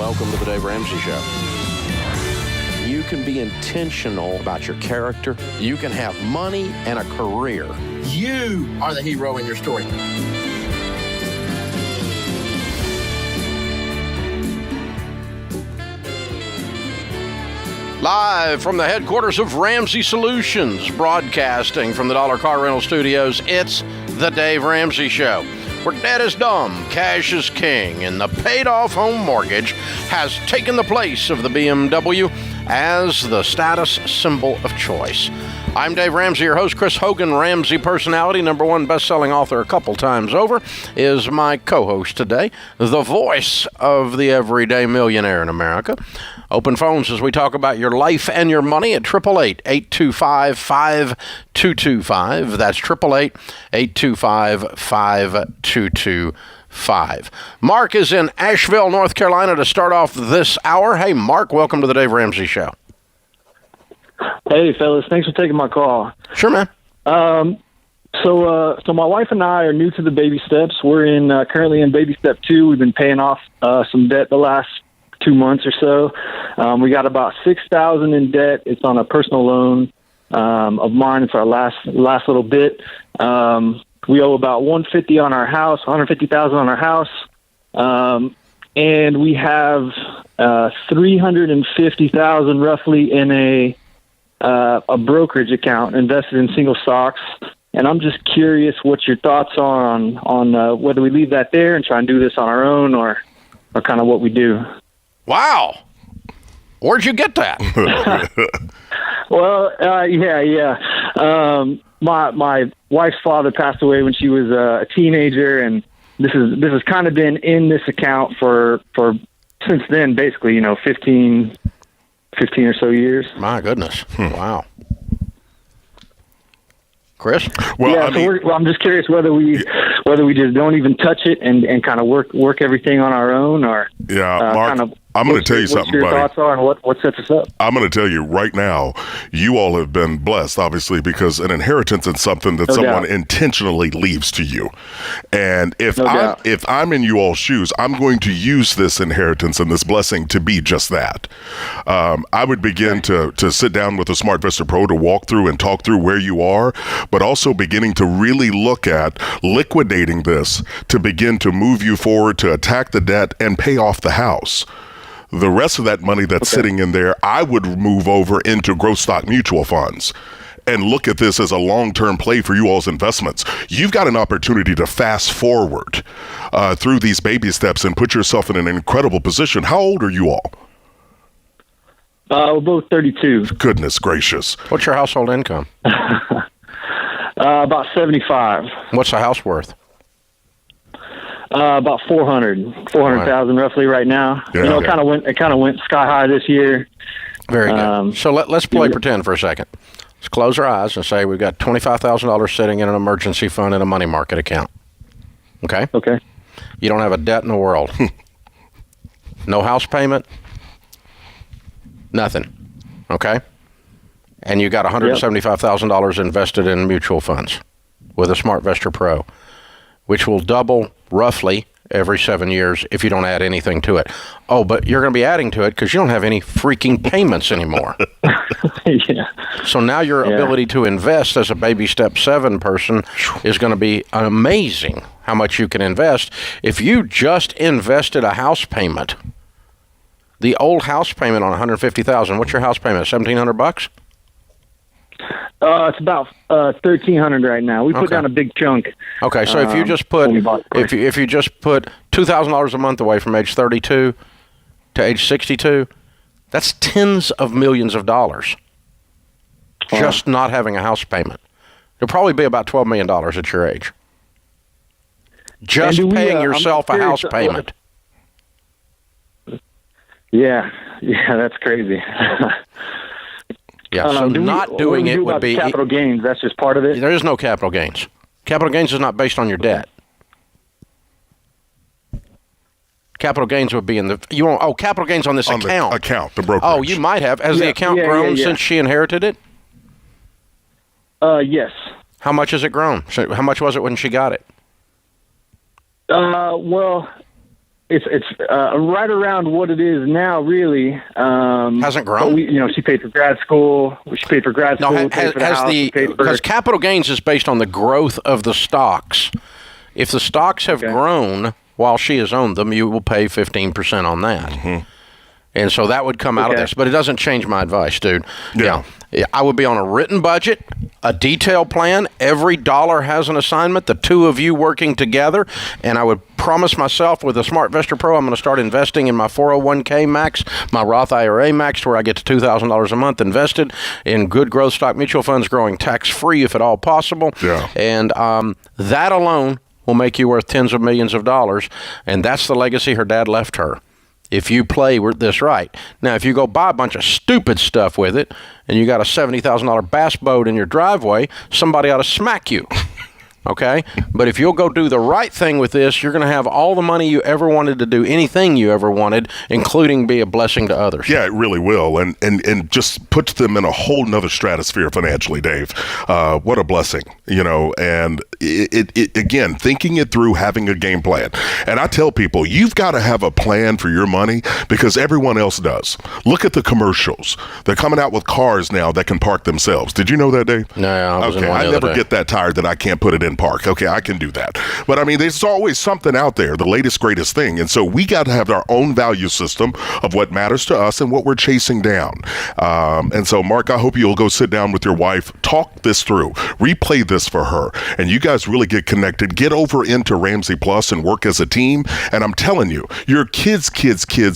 welcome to the Dave Ramsey Show. You can be intentional about your character. You can have money and a career. You are the hero in your story. Live from the headquarters of Ramsey Solutions, broadcasting from the Dollar Car Rental Studios, it's the Dave Ramsey Show, where debt is dumb, cash is king, and the paid-off home mortgage has taken the place of the BMW as the status symbol of choice. I'm Dave Ramsey, your host. Chris Hogan, Ramsey personality, #1 best-selling author a couple times over, is my co-host today, the voice of the everyday millionaire in America. Open phones as we talk about your life and your money at 888-825-5225. That's 888-825-5225. Mark is in Asheville, North Carolina to start off this hour. Hey, Mark, welcome to the Dave Ramsey Show. Hey, fellas. Thanks for taking my call. Sure, man. So my wife and I are new to the baby steps. We're currently in baby step 2. We've been paying off some debt the last 2 months or so. We got about $6,000 in debt. It's on a personal loan of mine. It's our last little bit. We owe about $150,000 on our house, $150,000 on our house, and we have $350,000 roughly in a brokerage account invested in single stocks. And I'm just curious what your thoughts are on whether we leave that there and try and do this on our own or kind of what we do. Wow. Where'd you get that? Well, yeah. My wife's father passed away when she was a teenager, and this has kind of been in this account for since then, basically, 15 or so years. My goodness. Wow. Chris? Well, yeah, I'm just curious whether we just don't even touch it and kind of work everything on our own, or Mark, I'm going to tell you something, buddy. What your thoughts are and what sets us up? I'm going to tell you right now, you all have been blessed, obviously, because an inheritance is something that someone intentionally leaves to you. And if I'm in you all's shoes, I'm going to use this inheritance and this blessing to be just that. I would begin to sit down with a Smart Vista Pro to walk through and talk through where you are, but also beginning to really look at liquidating this to begin to move you forward to attack the debt and pay off the house. The rest of that money that's sitting in there, I would move over into growth stock mutual funds and look at this as a long-term play for you all's investments. You've got an opportunity to fast forward through these baby steps and put yourself in an incredible position. How old are you all? We're both 32. Goodness gracious. What's your household income? About 75. What's the house worth? About 400,000 roughly right now. Yeah, it kind of went sky high this year. Very good. So let's play pretend for a second. Let's close our eyes and say we've got $25,000 sitting in an emergency fund in a money market account. Okay? Okay. You don't have a debt in the world. No house payment. Nothing. Okay? And you got $175,000 invested in mutual funds with a Smart Vista Pro, which will double roughly every 7 years if you don't add anything to it. Oh, but you're going to be adding to it because you don't have any freaking payments anymore. Yeah. So now your ability to invest as a baby step 7 person is going to be amazing how much you can invest. If you just invested a house payment, the old house payment on $150,000, what's your house payment, $1,700? It's about $1,300 right now. We put down a big chunk. Okay, so if you just put if you just put $2,000 a month away from age 32 to age 62, that's tens of millions of dollars. Just not having a house payment. It'll probably be about $12 million at your age. Just paying yourself a house payment. Yeah, that's crazy. Yeah, so not doing it would be capital gains. That's just part of it. There is no capital gains. Capital gains is not based on your debt. Capital gains would be in the capital gains on this account. The brokerage. Oh, you might have. Has the account grown since she inherited it? Yes. How much has it grown? How much was it when she got it? Well, It's right around what it is now, really. Hasn't grown? She paid for grad school. She paid for grad school. Because capital gains is based on the growth of the stocks. If the stocks have grown while she has owned them, you will pay 15% on that. Mm-hmm. And so that would come out of this. But it doesn't change my advice, dude. Yeah. I would be on a written budget, a detailed plan. Every dollar has an assignment, the two of you working together. And I would promise myself with a Smart Investor Pro, I'm going to start investing in my 401k max, my Roth IRA max, where I get to $2,000 a month invested in good growth stock mutual funds, growing tax-free if at all possible. Yeah. And that alone will make you worth tens of millions of dollars. And that's the legacy her dad left her, if you play this right. Now, if you go buy a bunch of stupid stuff with it and you got a $70,000 bass boat in your driveway, somebody ought to smack you. Okay? But if you'll go do the right thing with this, you're going to have all the money you ever wanted to do anything you ever wanted, including be a blessing to others. Yeah, it really will. And just puts them in a whole nother stratosphere financially, Dave. What a blessing, and it again, thinking it through, having a game plan. And I tell people, you've got to have a plan for your money because everyone else does. Look at the commercials. They're coming out with cars now that can park themselves. Did you know that, Dave? No, I never get that tired that I can't put it in park. Okay, I can do that. But I mean, there's always something out there, the latest, greatest thing. And so we got to have our own value system of what matters to us and what we're chasing down. And so, Mark, I hope you'll go sit down with your wife, talk this through, replay this for her, and you guys really get connected. Get over into Ramsey Plus and work as a team. And I'm telling you, your kids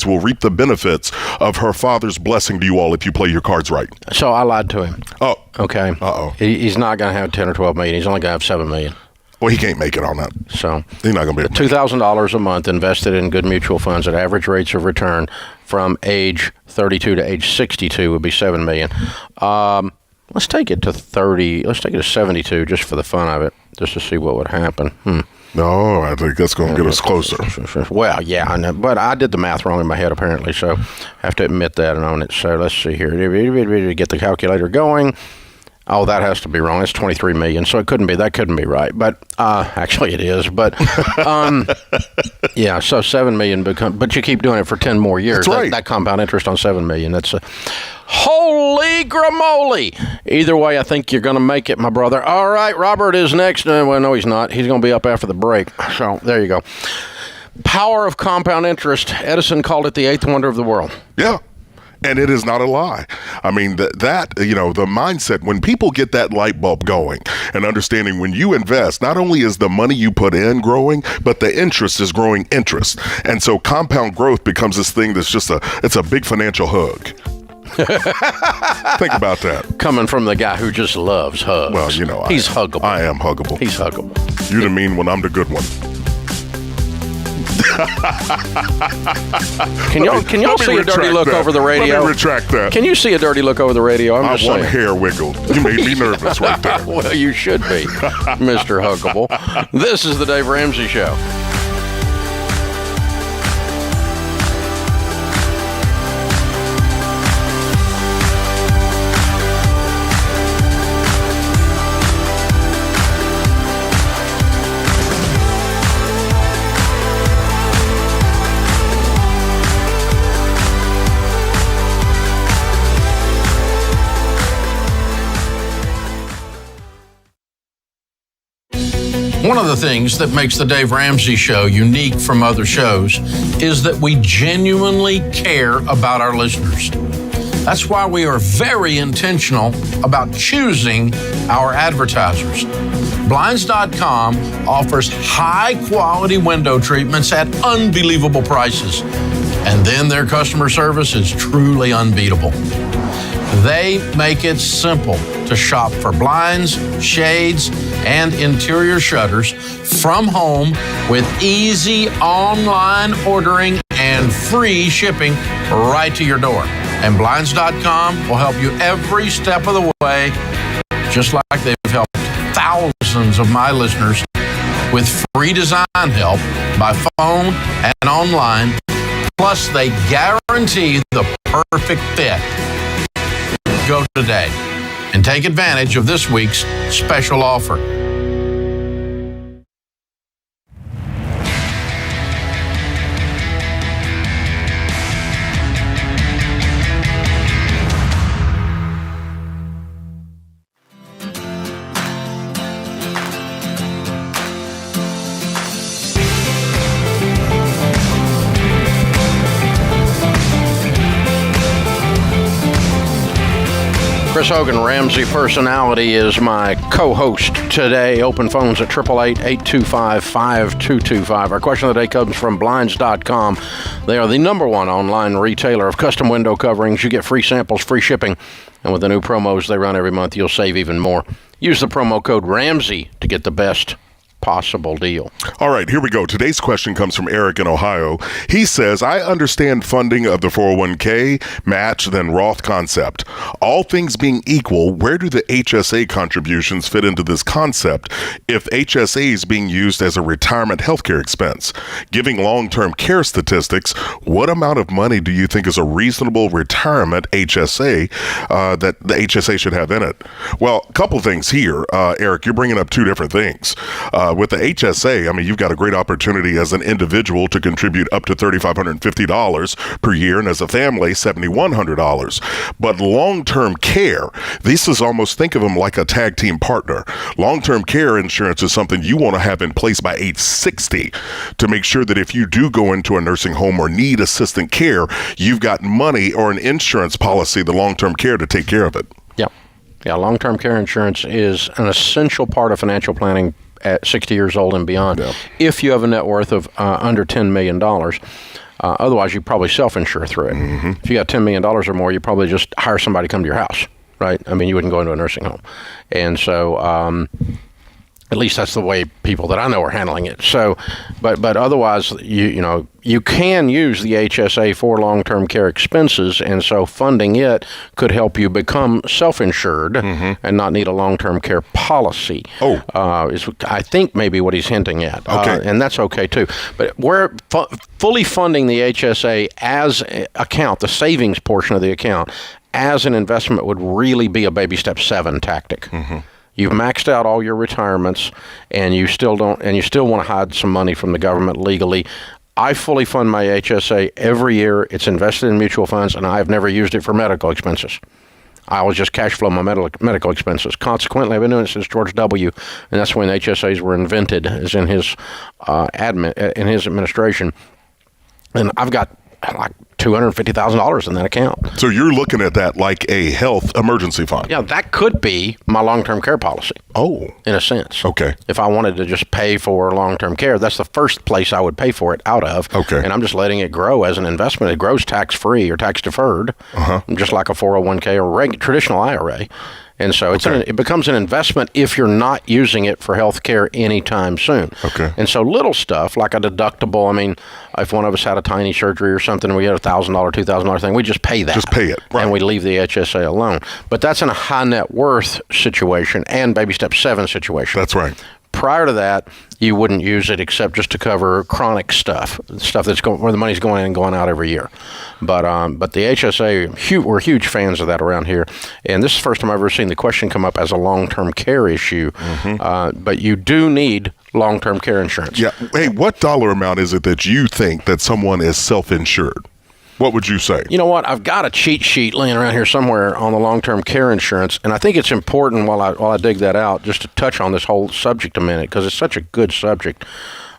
will reap the benefits of her father's blessing to you all if you play your cards right. So I lied to him. Oh. Okay. Uh-oh. He's not going to have 10 or 12 million. He's only going to have 7 million. Well, he can't make it on that. So he's not going to be $2,000 a month invested in good mutual funds at average rates of return from age 32 to age 62 would be 7 million. Let's take it to 30. Let's take it to 72 just for the fun of it, just to see what would happen. No, I think that's going to get us closer. Well, yeah, I know, but I did the math wrong in my head apparently, so I have to admit that and own it. So let's see here. Get the calculator going. Oh, that has to be wrong. It's 23 million, so that couldn't be right. But actually it is. But yeah, so 7 million but you keep doing it for 10 more years. That's right. That compound interest on 7 million. That's holy gramoly. Either way, I think you're going to make it, my brother. All right, Robert is next. Well, no, he's not. He's going to be up after the break. So there you go. Power of compound interest. Edison called it the eighth wonder of the world. Yeah. And it is not a lie. I mean, the mindset, when people get that light bulb going and understanding when you invest, not only is the money you put in growing, but the interest is growing interest. And so compound growth becomes this thing that's just it's a big financial hug. Think about that. Coming from the guy who just loves hugs. Well, he's huggable. I am huggable. He's huggable. You're the mean one. I'm the good one. Can y'all see a dirty look over the radio? Let me retract that. Can you see a dirty look over the radio? I'm just saying. One hair wiggled. You made me nervous right there. Well, you should be, Mr. Huggable. This is the Dave Ramsey Show. One of the things that makes the Dave Ramsey Show unique from other shows is that we genuinely care about our listeners. That's why we are very intentional about choosing our advertisers. Blinds.com offers high-quality window treatments at unbelievable prices. And then their customer service is truly unbeatable. They make it simple to shop for blinds, shades, and interior shutters from home with easy online ordering and free shipping right to your door. And Blinds.com will help you every step of the way, just like they've helped thousands of my listeners with free design help by phone and online. Plus, they guarantee the perfect fit. Go today and take advantage of this week's special offer. Chris Hogan, Ramsey Personality, is my co-host today. Open phones at 888-825-5225. Our question of the day comes from Blinds.com. They are the #1 online retailer of custom window coverings. You get free samples, free shipping, and with the new promos they run every month, you'll save even more. Use the promo code Ramsey to get the best possible deal. All right, here we go. Today's question comes from Eric in Ohio. He says, I understand funding of the 401k, match, then Roth concept. All things being equal, where do the HSA contributions fit into this concept if HSA is being used as a retirement healthcare expense? Giving long-term care statistics, what amount of money do you think is a reasonable retirement HSA that the HSA should have in it? Well, a couple things here. Eric, you're bringing up two different things. With the HSA, I mean, you've got a great opportunity as an individual to contribute up to $3,550 per year, and as a family, $7,100. But long-term care, this is almost, think of them like a tag team partner. Long-term care insurance is something you want to have in place by age 60 to make sure that if you do go into a nursing home or need assistant care, you've got money or an insurance policy, the long-term care, to take care of it. Yeah, long-term care insurance is an essential part of financial planning at 60 years old and beyond, if you have a net worth of under $10 million. Otherwise, you probably self-insure through it. Mm-hmm. If you got $10 million or more, you probably just hire somebody to come to your house, right? I mean, you wouldn't go into a nursing home. And so at least that's the way people that I know are handling it. So, but otherwise, you can use the HSA for long-term care expenses, and so funding it could help you become self-insured and not need a long-term care policy. Is I think maybe what he's hinting at. Okay. And that's okay too. But we're fully funding the HSA as account, the savings portion of the account, as an investment would really be a baby step 7 tactic. Mm-hmm. You've maxed out all your retirements, and you still want to hide some money from the government legally. I fully fund my HSA every year. It's invested in mutual funds, and I've never used it for medical expenses. I always just cash flow my medical expenses. Consequently, I've been doing it since George W., and that's when HSAs were invented, as in his in his administration. And I've got like $250,000 in that account. So you're looking at that like a health emergency fund. Yeah, that could be my long-term care policy. Oh. In a sense. Okay. If I wanted to just pay for long-term care, that's the first place I would pay for it out of. Okay. And I'm just letting it grow as an investment. It grows tax-free or tax-deferred, just like a 401k or traditional IRA. And so it becomes an investment if you're not using it for health care anytime soon. Okay. And so little stuff like a deductible, I mean, if one of us had a tiny surgery or something, we had a $1,000, $2,000 thing, we just pay that. Just pay it. Right. And we leave the HSA alone. But that's in a high net worth situation and baby step 7 situation. That's right. Prior to that, you wouldn't use it except just to cover chronic stuff that's where the money's going in and going out every year. But the HSA, we're huge fans of that around here. And this is the first time I've ever seen the question come up as a long-term care issue. But you do need long-term care insurance. Yeah. Hey, what dollar amount is it that you think that someone is self-insured? What would you say? You know what? I've got a cheat sheet laying around here somewhere on the long-term care insurance, and I think it's important while I dig that out just to touch on this whole subject a minute because it's such a good subject.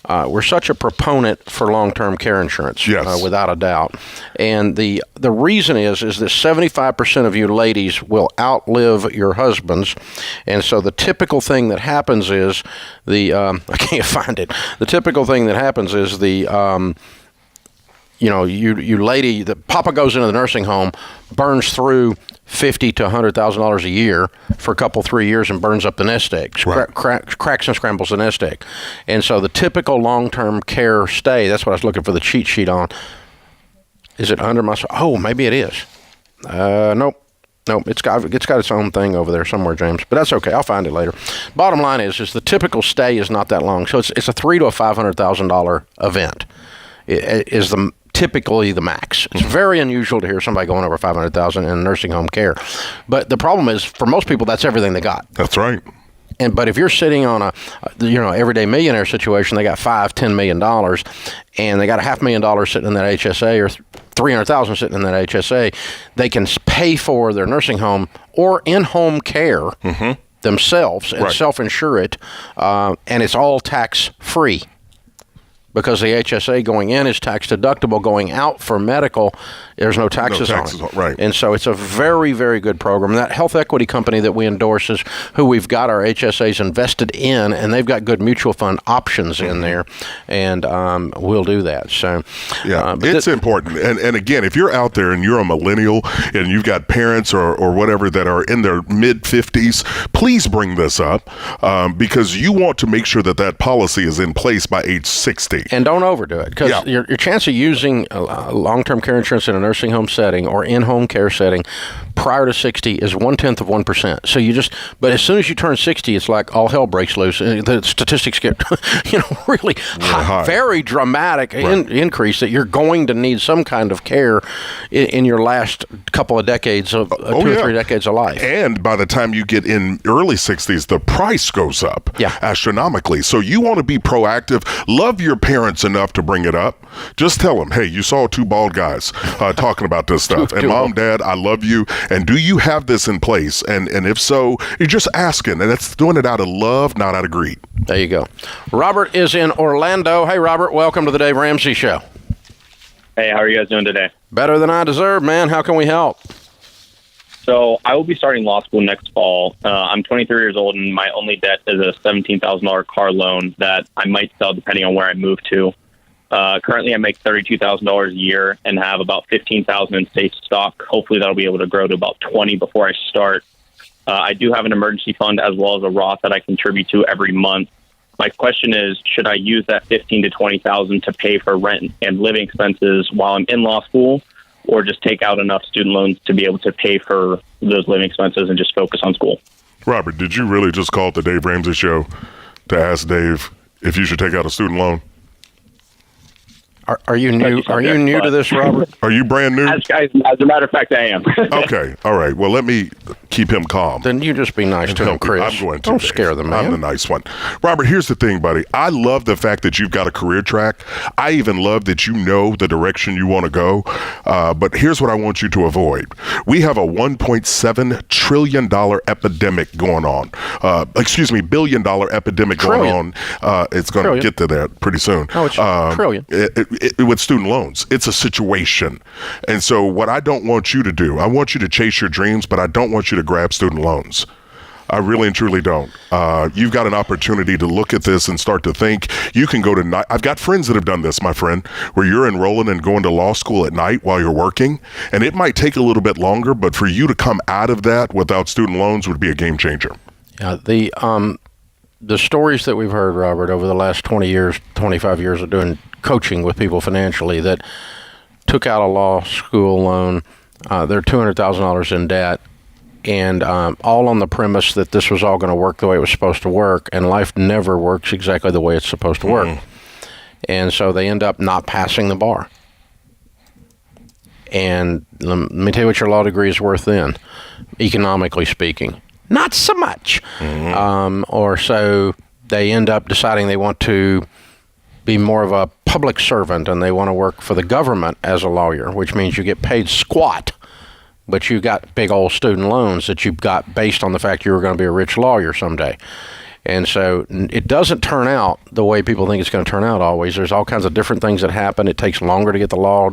We're such a proponent for long-term care insurance, without a doubt. And the reason is that 75% of you ladies will outlive your husbands. And so the typical thing that happens is I can't find it. The typical thing that happens is you lady, the papa goes into the nursing home, burns through $50,000 to $100,000 a year for a couple, 3 years and burns up the nest egg, cracks and scrambles the nest egg. And so the typical long-term care stay, that's what I was looking for the cheat sheet on. Is it under my, maybe it is. Nope, it's got its own thing over there somewhere, James. But that's okay. I'll find it later. Bottom line is the typical stay is not that long. So it's a $300,000 to $500,000 event. It is typically the max. It's very unusual to hear somebody going over $500,000 in nursing home care. But the problem is, for most people, that's everything they got. That's right. But if you're sitting on a everyday millionaire situation, they got $5-10 million, and they got $500,000 sitting in that HSA or $300,000 sitting in that HSA, they can pay for their nursing home or in-home care themselves and self-insure it, and it's all tax-free. because the HSA going in is tax deductible. Going out for medical, there's no taxes on it. Right. And so it's a very, very good program. That health equity company that we endorse is who we've got our HSAs invested in, and they've got good mutual fund options in there, and we'll do that. So yeah, it's important. And again, if you're out there and you're a millennial and you've got parents or whatever that are in their mid-50s, please bring this up because you want to make sure that policy is in place by age 60. And don't overdo it, because your chance of using long-term care insurance in a nursing home setting or in-home care setting prior to 60 is 0.1%. So but as soon as you turn 60, it's like all hell breaks loose. The statistics get, really high, very dramatic increase that you're going to need some kind of care in your last couple of decades of 2 or 3 decades of life. And by the time you get in early 60s, the price goes up astronomically. So you want to be proactive. Love your parents enough to bring it up. Just tell them, hey, you saw 2 bald guys talking about this stuff. And Mom, Dad, I love you. And do you have this in place? And if so, you're just asking. And that's doing it out of love, not out of greed. There you go. Robert is in Orlando. Hey, Robert, welcome to the Dave Ramsey Show. Hey, how are you guys doing today? Better than I deserve, man. How can we help? So I will be starting law school next fall. I'm 23 years old, and my only debt is a $17,000 car loan that I might sell depending on where I move to. Currently, I make $32,000 a year and have about $15,000 in safe stock. Hopefully, that'll be able to grow to about $20,000 before I start. I do have an emergency fund as well as a Roth that I contribute to every month. My question is, should I use that $15,000 to $20,000 to pay for rent and living expenses while I'm in law school, or just take out enough student loans to be able to pay for those living expenses and just focus on school? Robert, did you really just call it the Dave Ramsey Show to ask Dave if you should take out a student loan? Are you new? Are you new to this, Robert? Are you brand new? As a matter of fact, I am. Okay, all right. Well, let me keep him calm. Then you just be nice to him, Chris. I'm going to. Don't scare the man. I'm the nice one. Robert, here's the thing, buddy. I love the fact that you've got a career track. I even love that you know the direction you want to go. But here's what I want you to avoid. We have a $1.7 trillion epidemic going on. $billion epidemic going on. It's going to get to that pretty soon. Oh, it's trillion. With student loans. It's a situation. And so what I don't want you to do, I want you to chase your dreams, but I don't want you to grab student loans. I really and truly don't. You've got an opportunity to look at this and start to think. You can go to night. I've got friends that have done this, my friend, where you're enrolling and going to law school at night while you're working. And it might take a little bit longer, but for you to come out of that without student loans would be a game changer. Yeah, the stories that we've heard, Robert, over the last 20 years, 25 years of doing coaching with people financially that took out a law school loan, they're $200,000 in debt, and all on the premise that this was all going to work the way it was supposed to work, and life never works exactly the way it's supposed to work. And so they end up not passing the bar. And let me tell you what your law degree is worth then, economically speaking. Not so much. Or so they end up deciding they want to be more of a public servant and they want to work for the government as a lawyer, which means you get paid squat, but you got big old student loans that you've got based on the fact you were going to be a rich lawyer someday. And so it doesn't turn out the way people think it's going to turn out always. There's all kinds of different things that happen. It takes longer to get the law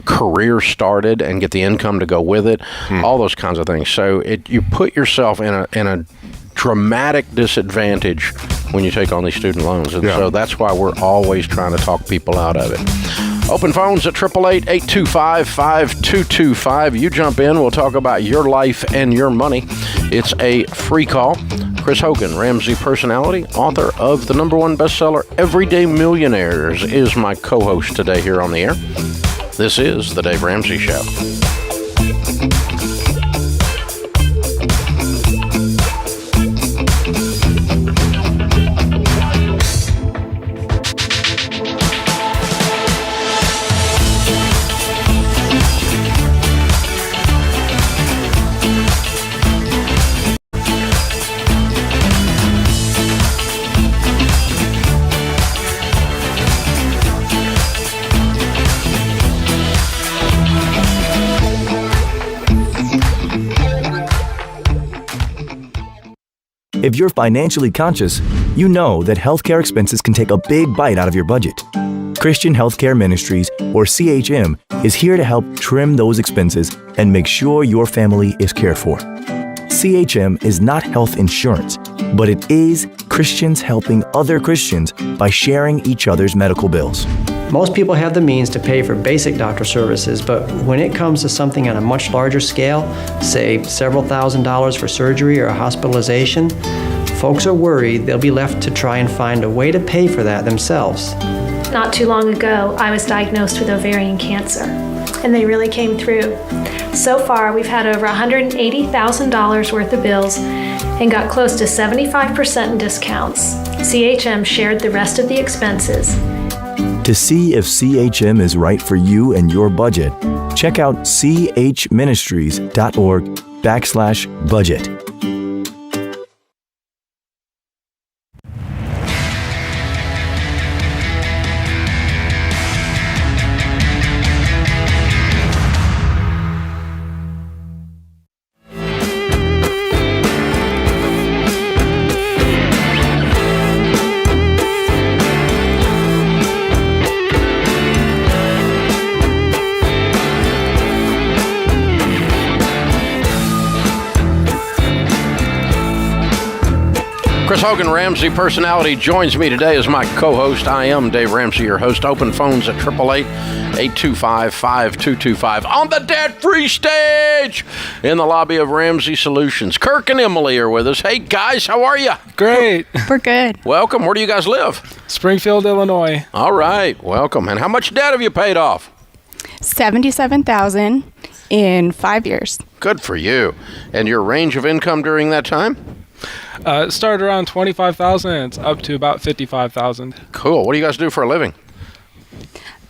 career started and get the income to go with it, all those kinds of things. So you put yourself in a dramatic disadvantage when you take on these student loans. And so that's why we're always trying to talk people out of it. Open phones at 888-825-5225. You jump in. We'll talk about your life and your money. It's a free call. Chris Hogan, Ramsey personality, author of the #1 bestseller, Everyday Millionaires, is my co-host today here on the air. This is the Dave Ramsey Show. If you're financially conscious, you know that healthcare expenses can take a big bite out of your budget. Christian Healthcare Ministries, or CHM, is here to help trim those expenses and make sure your family is cared for. CHM is not health insurance, but it is Christians helping other Christians by sharing each other's medical bills. Most people have the means to pay for basic doctor services, but when it comes to something on a much larger scale, say several $1,000s for surgery or a hospitalization, folks are worried they'll be left to try and find a way to pay for that themselves. Not too long ago, I was diagnosed with ovarian cancer, and they really came through. So far, we've had over $180,000 worth of bills and got close to 75% in discounts. CHM shared the rest of the expenses. To see if CHM is right for you and your budget, check out chministries.org/budget. Chris Hogan, Ramsey personality, joins me today as my co-host. I am Dave Ramsey, your host. Open phones at 888-825-5225 on the debt-free stage in the lobby of Ramsey Solutions. Kirk and Emily are with us. Hey, guys, how are you? Great. We're good. Welcome. Where do you guys live? Springfield, Illinois. All right. Welcome. And how much debt have you paid off? $77,000 in 5 years. Good for you. And your range of income during that time? It started around $25,000. It's up to about $55,000. Cool. What do you guys do for a living?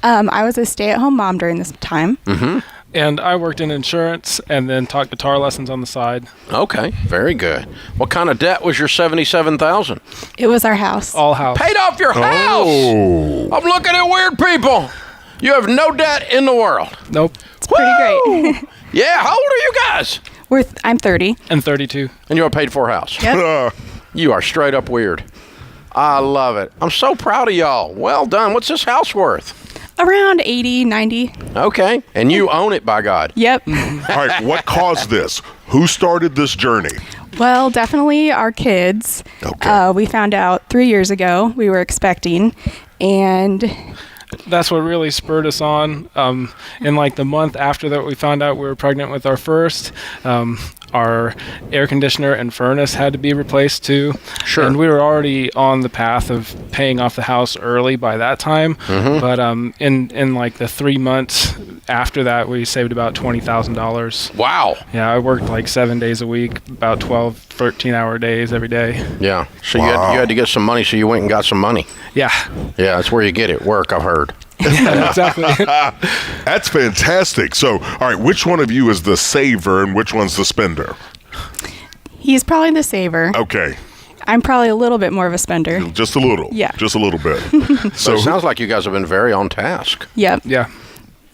I was a stay-at-home mom during this time. Mm-hmm. And I worked in insurance and then taught guitar lessons on the side. Okay. Very good. What kind of debt was your $77,000? It was our house. All house. Paid off your house. Oh. I'm looking at weird people. You have no debt in the world. Nope. It's pretty great. Yeah. How old are you guys? I'm 30. And 32. And you're a paid-for house. Yep. You are straight up weird. I love it. I'm so proud of y'all. Well done. What's this house worth? Around 80, 90. Okay. And you own it, by God. Yep. All right, what caused this? Who started this journey? Well, definitely our kids. Okay. We found out 3 years ago we were expecting, and That's what really spurred us on. In like the month after that, we found out we were pregnant with our first. Our air conditioner and furnace had to be replaced too. Sure. And we were already on the path of paying off the house early by that time. Mm-hmm. But in like the 3 months after that, we saved about $20,000. Wow. Yeah, I worked like 7 days a week, about 12, 13-hour days every day. Yeah. So Wow. you had to get some money, so you went and got some money. Yeah. Yeah, that's where you get it. Work, I've heard. Yeah, exactly. That's fantastic. So, all right, which one of you is the saver and which one's the spender? he's probably the saver. Okay, I'm probably a little bit more of a spender. just a little. Yeah. Just a little bit. So it sounds like you guys have been very on task. Yep. Yeah.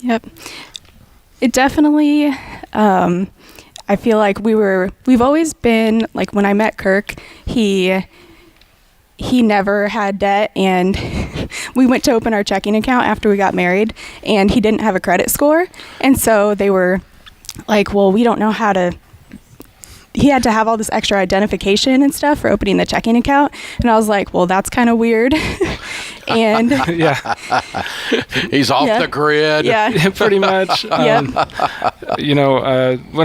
Yep. It definitely, I feel like we've always been, like when I met Kirk, he never had debt, and we went to open our checking account after we got married, and he didn't have a credit score. And so they were like, well, we don't know how to, he had to have all this extra identification and stuff for opening the checking account. And I was like, well, that's kind of weird. And Yeah. He's off Yeah. the grid. yeah. Pretty much. When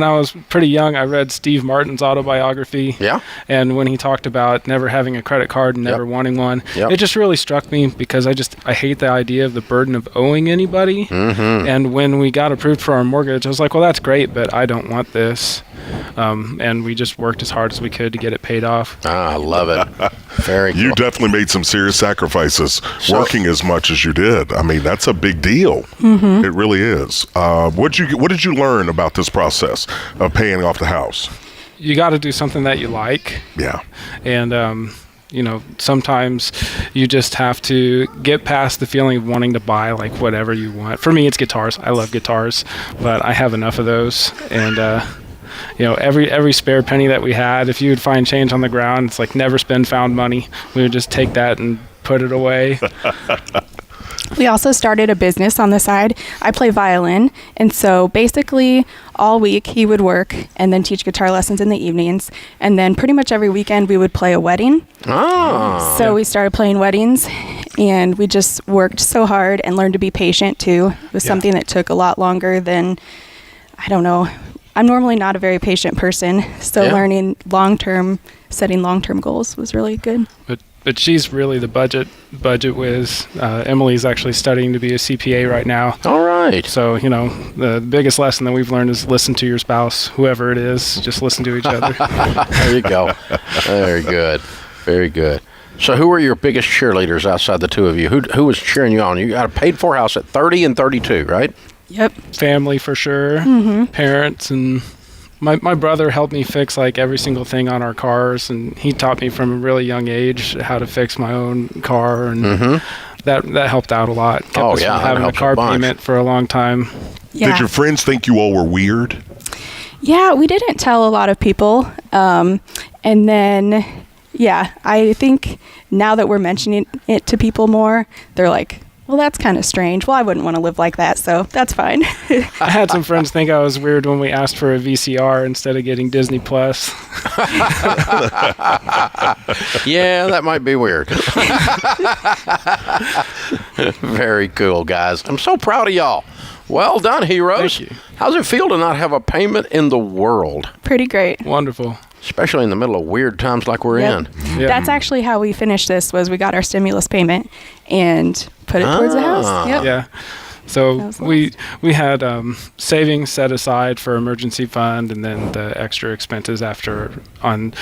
I was pretty young, I read Steve Martin's autobiography. Yeah. And when he talked about never having a credit card and never wanting one, Yep. it just really struck me because I hate the idea of the burden of owing anybody. Mm-hmm. And when we got approved for our mortgage, I was like, well, that's great, but I don't want this. And we just worked as hard as we could to get it paid off. I love it. Very cool. You definitely made some serious sacrifices working as much as you did. I mean, that's a big deal. Mm-hmm. It really is. What did you learn about this process of paying off the house? You got to do something that you like. Yeah. And, sometimes you just have to get past the feeling of wanting to buy like whatever you want. For me, it's guitars. I love guitars, but I have enough of those. And every spare penny that we had, if you would find change on the ground, it's like never spend found money. We would just take that and put it away. We also started a business on the side. I play violin, and so basically all week he would work and then teach guitar lessons in the evenings, and then pretty much every weekend we would play a wedding. Oh. So we started playing weddings, and we just worked so hard and learned to be patient too. It was something that took a lot longer than, I don't know, I'm normally not a very patient person, so learning setting long-term goals was really good. But she's really the budget whiz. Emily's actually studying to be a CPA right now. All right. So, the biggest lesson that we've learned is listen to your spouse, whoever it is. Just listen to each other. There you go. Very good. Very good. So who were your biggest cheerleaders outside the two of you? Who was cheering you on? You got a paid-for house at 30 and 32, right? Yep. Family for sure. Mm-hmm. Parents, and my brother helped me fix like every single thing on our cars, and he taught me from a really young age how to fix my own car, and that helped out a lot. Kept us from having a car payment for a long time. Yeah. Did your friends think you all were weird? Yeah, we didn't tell a lot of people. And then, I think now that we're mentioning it to people more, they're like, well, that's kind of strange. Well, I wouldn't want to live like that, so that's fine. I had some friends think I was weird when we asked for a VCR instead of getting Disney Plus. Yeah, that might be weird. Very cool, guys. I'm so proud of y'all. Well done, heroes. Thank you. How's it feel to not have a payment in the world? Pretty great. Wonderful. Especially in the middle of weird times like we're in. Yeah. That's actually how we finished this, was we got our stimulus payment and put it towards the house. Yep. Yeah. So we had savings set aside for emergency fund, and then the extra expenses after on.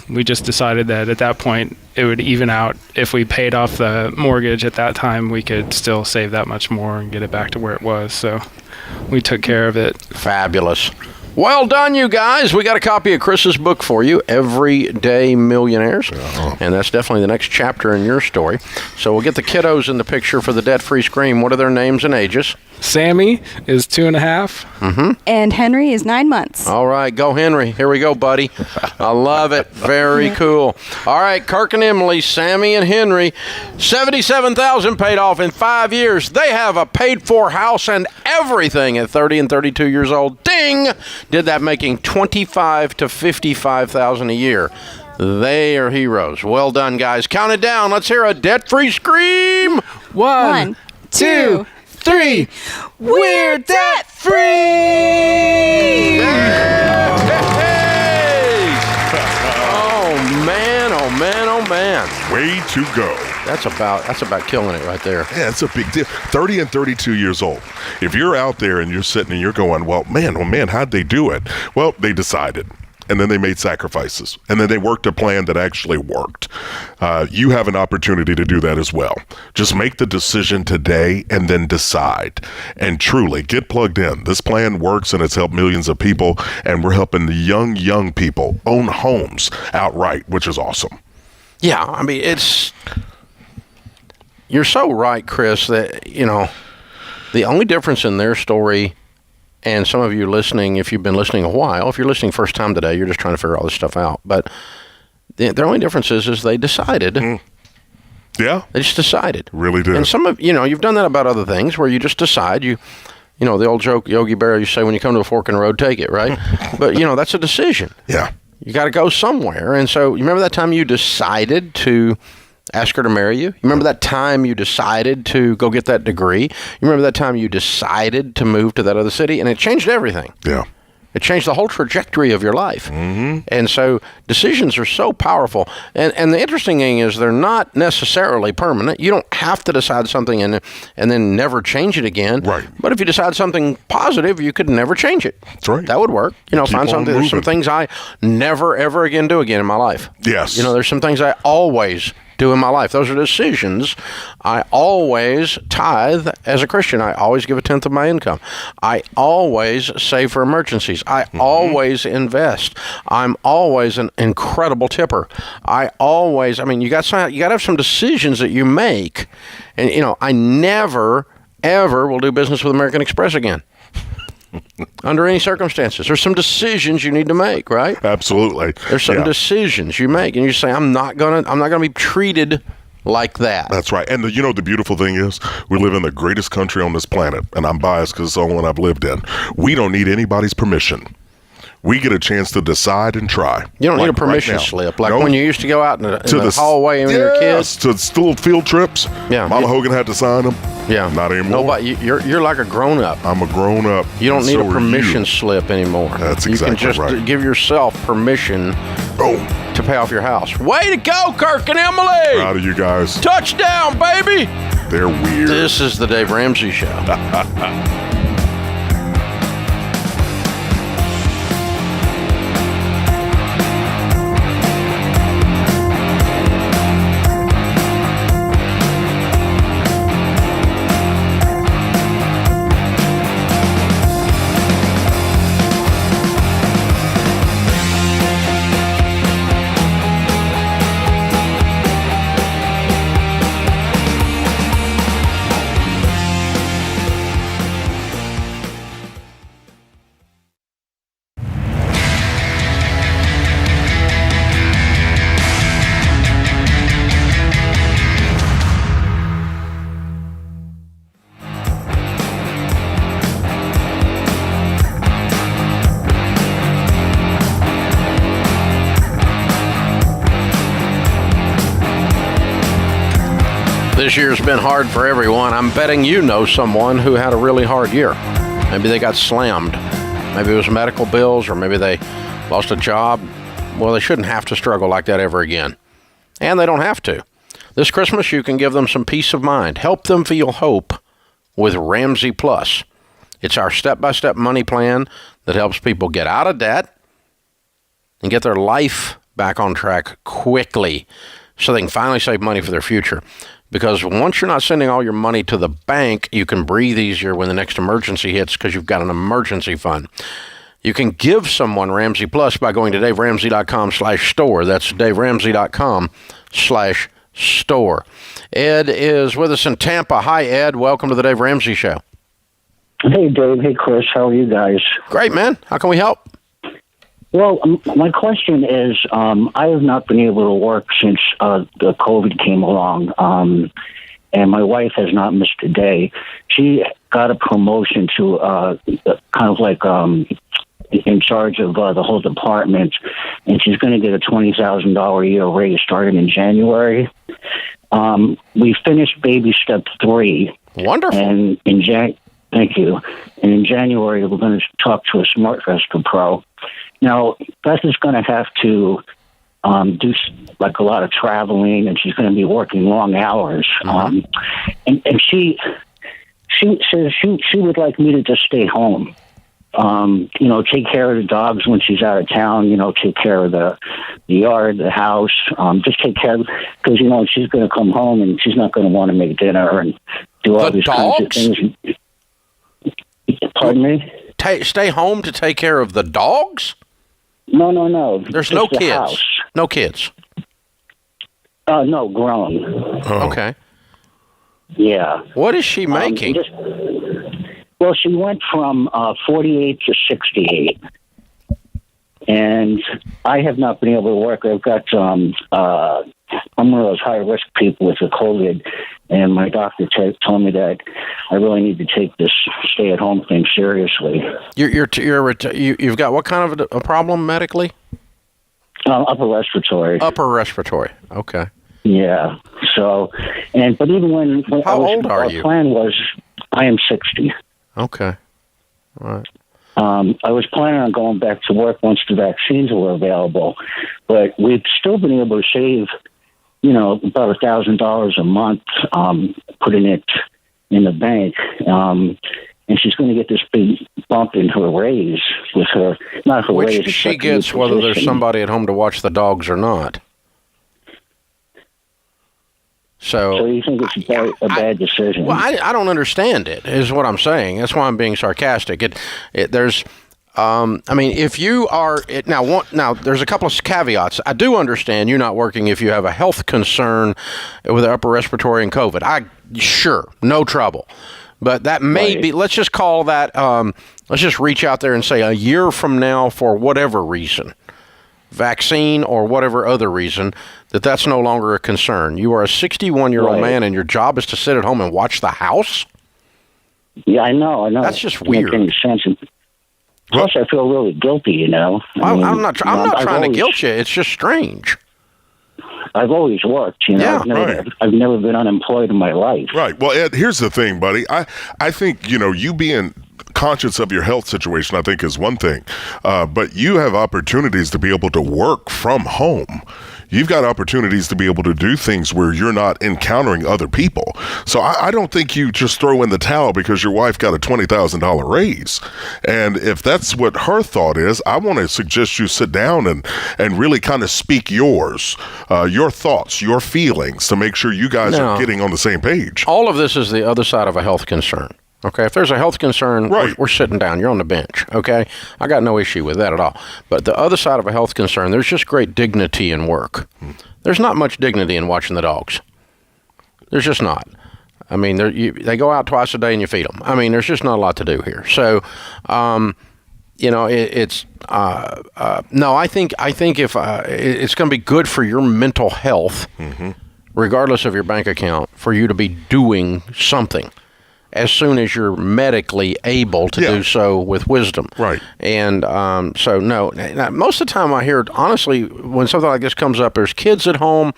We just decided that at that point it would even out. If we paid off the mortgage at that time, we could still save that much more and get it back to where it was. So we took care of it. Fabulous. Well done, you guys. We got a copy of Chris's book for you, Everyday Millionaires. And that's definitely the next chapter in your story. So we'll get the kiddos in the picture for the debt-free scream. What are their names and ages? Sammy is 2.5. And Henry is 9 months. All right, go Henry. Here we go, buddy. I love it. Very cool. All right, Kirk and Emily, Sammy and Henry, $77,000 paid off in 5 years. They have a paid-for house and everything at 30 and 32 years old. Ding! Did that making $25,000 to $55,000 a year. They are heroes. Well done, guys. Count it down. Let's hear a debt-free scream. 1, 2, 3. We're debt free! Oh man, oh man, oh man. Way to go. That's about killing it right there. Yeah, it's a big deal. 30 and 32 years old. If you're out there and you're sitting and you're going, well, man, how'd they do it? Well, they decided. And then they made sacrifices. And then they worked a plan that actually worked. You have an opportunity to do that as well. Just make the decision today and then decide. And truly, get plugged in. This plan works and it's helped millions of people. And we're helping the young people own homes outright, which is awesome. Yeah, I mean, you're so right, Chris, that, the only difference in their story, and some of you listening, if you've been listening a while, if you're listening first time today, you're just trying to figure all this stuff out. But the only difference is they decided. Yeah. They just decided. Really did. And some of, you've done that about other things where you just decide, the old joke, Yogi Berra, you say, when you come to a fork in the road, take it, right? But, that's a decision. Yeah. You got to go somewhere. And so you remember that time you decided to ask her to marry you? You remember that time you decided to go get that degree? You remember that time you decided to move to that other city? And it changed everything. Yeah. It changed the whole trajectory of your life. Mm-hmm. And so decisions are so powerful. And the interesting thing is they're not necessarily permanent. You don't have to decide something and then never change it again. Right. But if you decide something positive, you could never change it. That's right. That would work. Find something. There's some things I never, ever again do again in my life. Yes. There's some things I always do in my life. Those are decisions. I always tithe as a Christian. I always give 1/10 of my income. I always save for emergencies. I always invest. I'm always an incredible tipper. You got to have some decisions that you make. And I never ever will do business with American Express again. under any circumstances. There's some decisions you need to make, right? Absolutely. There's some decisions you make, and you say, I'm not gonna be treated like that. That's right. And the beautiful thing is, we live in the greatest country on this planet, and I'm biased because it's the only one I've lived in. We don't need anybody's permission. We get a chance to decide and try. You don't need a permission slip. Like when you used to go out in the hallway when you were kids. To still field trips. Yeah. Mama Hogan had to sign them. Yeah. Not anymore. Nobody. You're like a grown-up. I'm a grown-up. You don't need a permission slip anymore. That's exactly right. You can just give yourself permission to pay off your house. Way to go, Kirk and Emily! Proud of you guys. Touchdown, baby! They're weird. This is the Dave Ramsey Show. This year's been hard for everyone. I'm betting you know someone who had a really hard year. Maybe they got slammed. Maybe it was medical bills, or maybe they lost a job. Well, they shouldn't have to struggle like that ever again. And they don't have to. This Christmas, you can give them some peace of mind. Help them feel hope with Ramsey Plus. It's our step-by-step money plan that helps people get out of debt and get their life back on track quickly so they can finally save money for their future. Because once you're not sending all your money to the bank, you can breathe easier when the next emergency hits because you've got an emergency fund. You can give someone Ramsey Plus by going to DaveRamsey.com/store. That's DaveRamsey.com/store. Ed is with us in Tampa. Hi, Ed. Welcome to the Dave Ramsey Show. Hey, Dave. Hey, Chris. How are you guys? Great, man. How can we help? Well, my question is, I have not been able to work since the COVID came along, and my wife has not missed a day. She got a promotion to kind of like in charge of the whole department, and she's going to get a $20,000 a year raise starting in January. We finished baby step 3. Wonderful. And thank you. And in January, we're going to talk to a Smart Rescue Pro. Now, Beth is going to have to do like a lot of traveling, and she's going to be working long hours. And she says she would like me to just stay home. Take care of the dogs when she's out of town. Take care of the yard, the house. Just take care of, because she's going to come home and she's not going to want to make dinner and do all these kinds of things. Pardon me? Stay home to take care of the dogs? No. There's no kids. House. No kids. No, grown. Oh. Okay. Yeah. What is she making? Well, she went from 48 to 68. And I have not been able to work. I've got, I'm one of those high-risk people with the COVID, and my doctor told me that I really need to take this stay-at-home thing seriously. You've got what kind of a problem medically? Upper respiratory. Upper respiratory. Okay. Yeah. So, but even when how old are you? Our plan was, I am 60. Okay. All right. I was planning on going back to work once the vaccines were available, but we've still been able to save, about $1,000 a month, putting it in the bank. And she's going to get this big bump in her raise with her, not her raise. Which she gets whether there's somebody at home to watch the dogs or not. So you think it's a bad decision? Well, I don't understand it, is what I'm saying. That's why I'm being sarcastic. There's, if you are now, there's a couple of caveats. I do understand you not working if you have a health concern with upper respiratory and COVID. Sure, no trouble. But that may be, let's just call that, let's just reach out there and say a year from now, for whatever reason, vaccine or whatever other reason, that's no longer a concern. You are a 61-year-old man and your job is to sit at home and watch the house? Yeah, I know. That's just weird. Doesn't make any sense. Plus, I feel really guilty, you know. I'm not trying to guilt you. It's just strange. I've always worked, you know. Yeah, I've never been unemployed in my life. Right. Well, Ed, here's the thing, buddy. I think, you know, you being conscious of your health situation, I think, is one thing. But you have opportunities to be able to work from home. You've got opportunities to be able to do things where you're not encountering other people. So I don't think you just throw in the towel because your wife got a $20,000 raise. And if that's what her thought is, I want to suggest you sit down and really kind of speak your thoughts, your feelings, to make sure you guys are getting on the same page. All of this is the other side of a health concern. Okay, if there's a health concern, we're sitting down. You're on the bench, okay? I got no issue with that at all. But the other side of a health concern, there's just great dignity in work. There's not much dignity in watching the dogs. There's just not. I mean, they go out twice a day and you feed them. I mean, there's just not a lot to do here. So, you know, no, I think if it's going to be good for your mental health, regardless of your bank account, for you to be doing something as soon as you're medically able to do so with wisdom. Right. And so, no. Most of the time I hear, honestly, when something like this comes up, there's kids at home,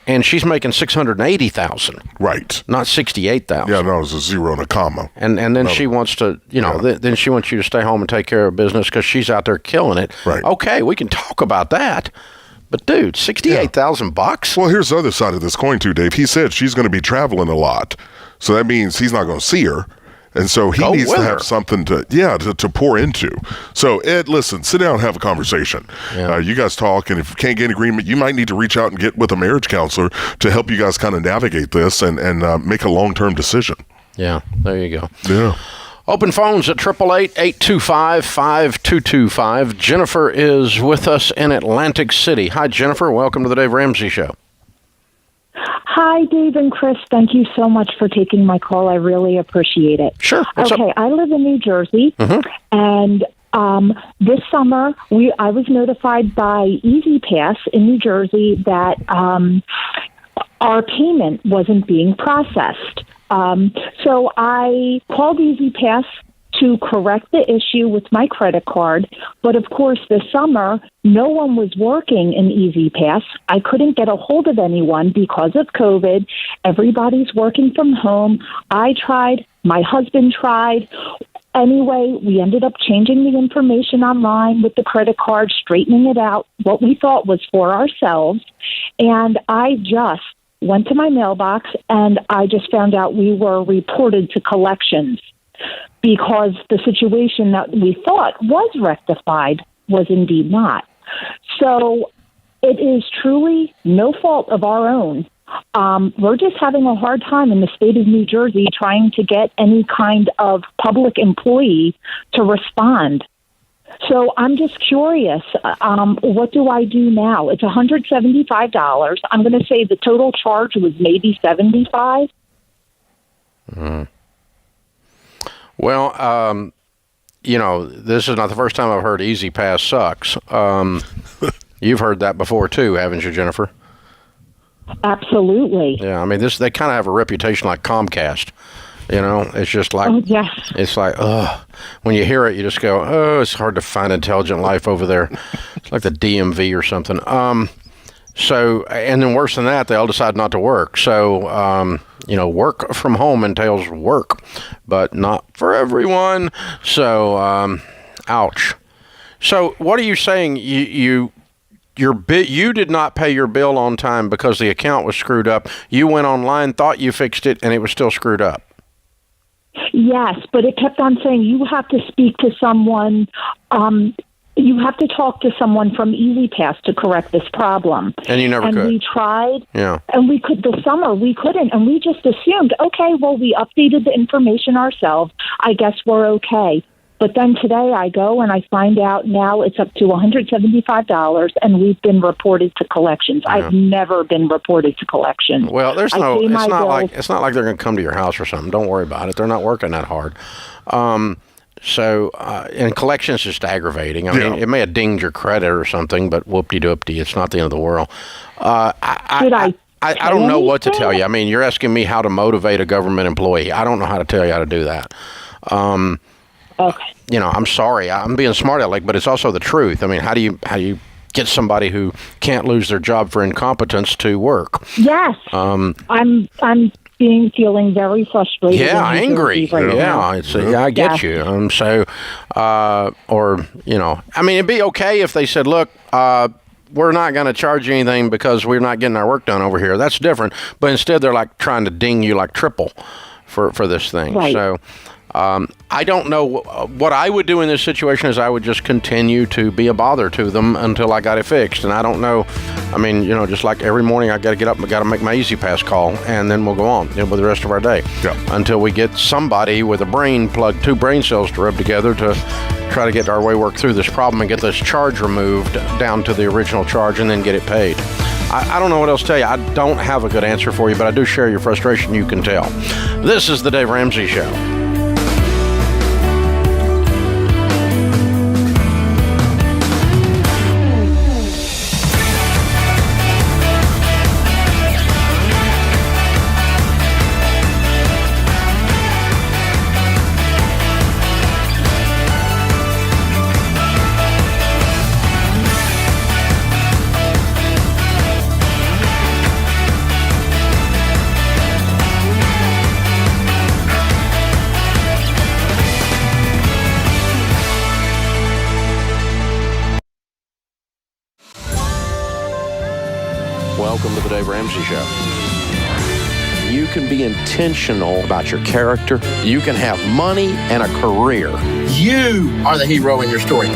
and she's making $680,000. Right. Not $68,000. Yeah, no, it's a zero and a comma. And then she wants to, you know, then she wants you to stay home and take care of business because she's out there killing it. Right. Okay, we can talk about that. But, dude, $68,000? Well, here's the other side of this coin, too, Dave. He said she's going to be traveling a lot. So that means he's not going to see her. And so he needs to have something to pour into. So, Ed, listen, sit down and have a conversation. Yeah. You guys talk, and if you can't get agreement, you might need to reach out and get with a marriage counselor to help you guys kind of navigate this and make a long-term decision. Yeah, there you go. Yeah. Open phones at 888-825-5225. Jennifer is with us in Atlantic City. Hi, Jennifer. Welcome to the Dave Ramsey Show. Hi, Dave and Chris. Thank you so much for taking my call. I really appreciate it. Sure. Okay, I live in New Jersey, and this summer I was notified by Easy Pass in New Jersey that our payment wasn't being processed. So I called Easy Pass to correct the issue with my credit card. But of course, this summer, no one was working in Easy Pass. I couldn't get a hold of anyone because of COVID. Everybody's working from home. I tried. My husband tried. Anyway, we ended up changing the information online with the credit card, straightening it out, what we thought was for ourselves. And I just went to my mailbox and I just found out we were reported to collections, because the situation that we thought was rectified was indeed not. So it is truly no fault of our own. We're just having a hard time in the state of New Jersey trying to get any kind of public employee to respond. So I'm just curious, what do I do now? It's $175. I'm going to say the total charge was maybe $75. Well, you know, this is not the first time I've heard Easy Pass sucks. You've heard that before too, haven't you, Jennifer? Absolutely. Yeah, I mean, they kind of have a reputation like Comcast. You know, it's just like, it's like, when you hear it, you just go, it's hard to find intelligent life over there. It's like the DMV or something. So, and then worse than that, they all decide not to work. So, you know, work from home entails work, but not for everyone. So, ouch. So, what are you saying? You did not pay your bill on time because the account was screwed up. You went online, thought you fixed it, and it was still screwed up. Yes, but it kept on saying you have to speak to someone. You have to talk to someone from Easy Pass to correct this problem. And you never could. And we tried. Yeah. And we could, this summer, we couldn't. And we just assumed, okay, well, we updated the information ourselves. I guess we're okay. But then today I go and I find out now it's up to $175, and we've been reported to collections. Yeah. I've never been reported to collections. Well, it's not like they're going to come to your house or something. Don't worry about it. They're not working that hard. And collections is just aggravating. I mean, it may have dinged your credit or something, but whoop-de-doop-de, it's not the end of the world. I don't know what to tell you. I mean, you're asking me how to motivate a government employee. I don't know how to tell you how to do that. Okay. You know, I'm sorry. I'm being smart aleck, but it's also the truth. I mean, how do you get somebody who can't lose their job for incompetence to work? Yes. I'm feeling very frustrated. Yeah, angry. Right now. I get you. Or you know, I mean, it'd be okay if they said, look, we're not going to charge you anything because we're not getting our work done over here. That's different. But instead, they're like trying to ding you like triple for this thing. Right. So I don't know what I would do in this situation. Is I would just continue to be a bother to them until I got it fixed. And I don't know. I mean, you know, just like every morning I got to get up, I got to make my Easy Pass call, and then we'll go on with the rest of our day until we get somebody with a brain plug, two brain cells to rub together to try to get our way work through this problem and get this charge removed down to the original charge and then get it paid. I don't know what else to tell you. I don't have a good answer for you, but I do share your frustration. You can tell. This is the Dave Ramsey Show. Welcome to the Dave Ramsey Show. You can be intentional about your character. You can have money and a career. You are the hero in your story.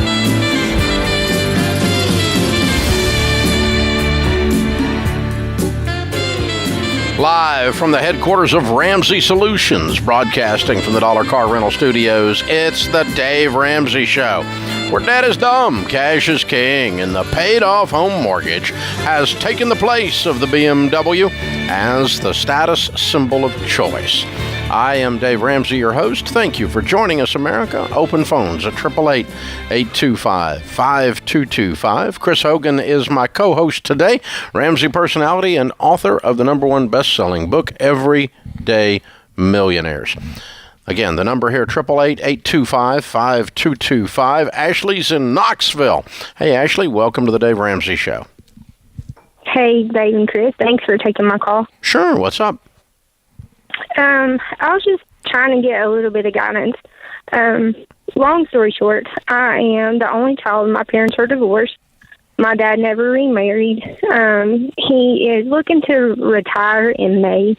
Live from the headquarters of Ramsey Solutions, broadcasting from the Dollar Car Rental Studios, it's the Dave Ramsey Show, where debt is dumb, cash is king, and the paid-off home mortgage has taken the place of the BMW as the status symbol of choice. I am Dave Ramsey, your host. Thank you for joining us, America. Open phones at 888-825-5225. Chris Hogan is my co-host today, Ramsey personality and author of the #1 best-selling book, Everyday Millionaires. Again, the number here, 888-825-5225. Ashley's in Knoxville. Hey, Ashley, welcome to the Dave Ramsey Show. Hey, Dave and Chris. Thanks for taking my call. Sure. What's up? I was just trying to get a little bit of guidance. Long story short, I am the only child. My parents are divorced. My dad never remarried. He is looking to retire in May.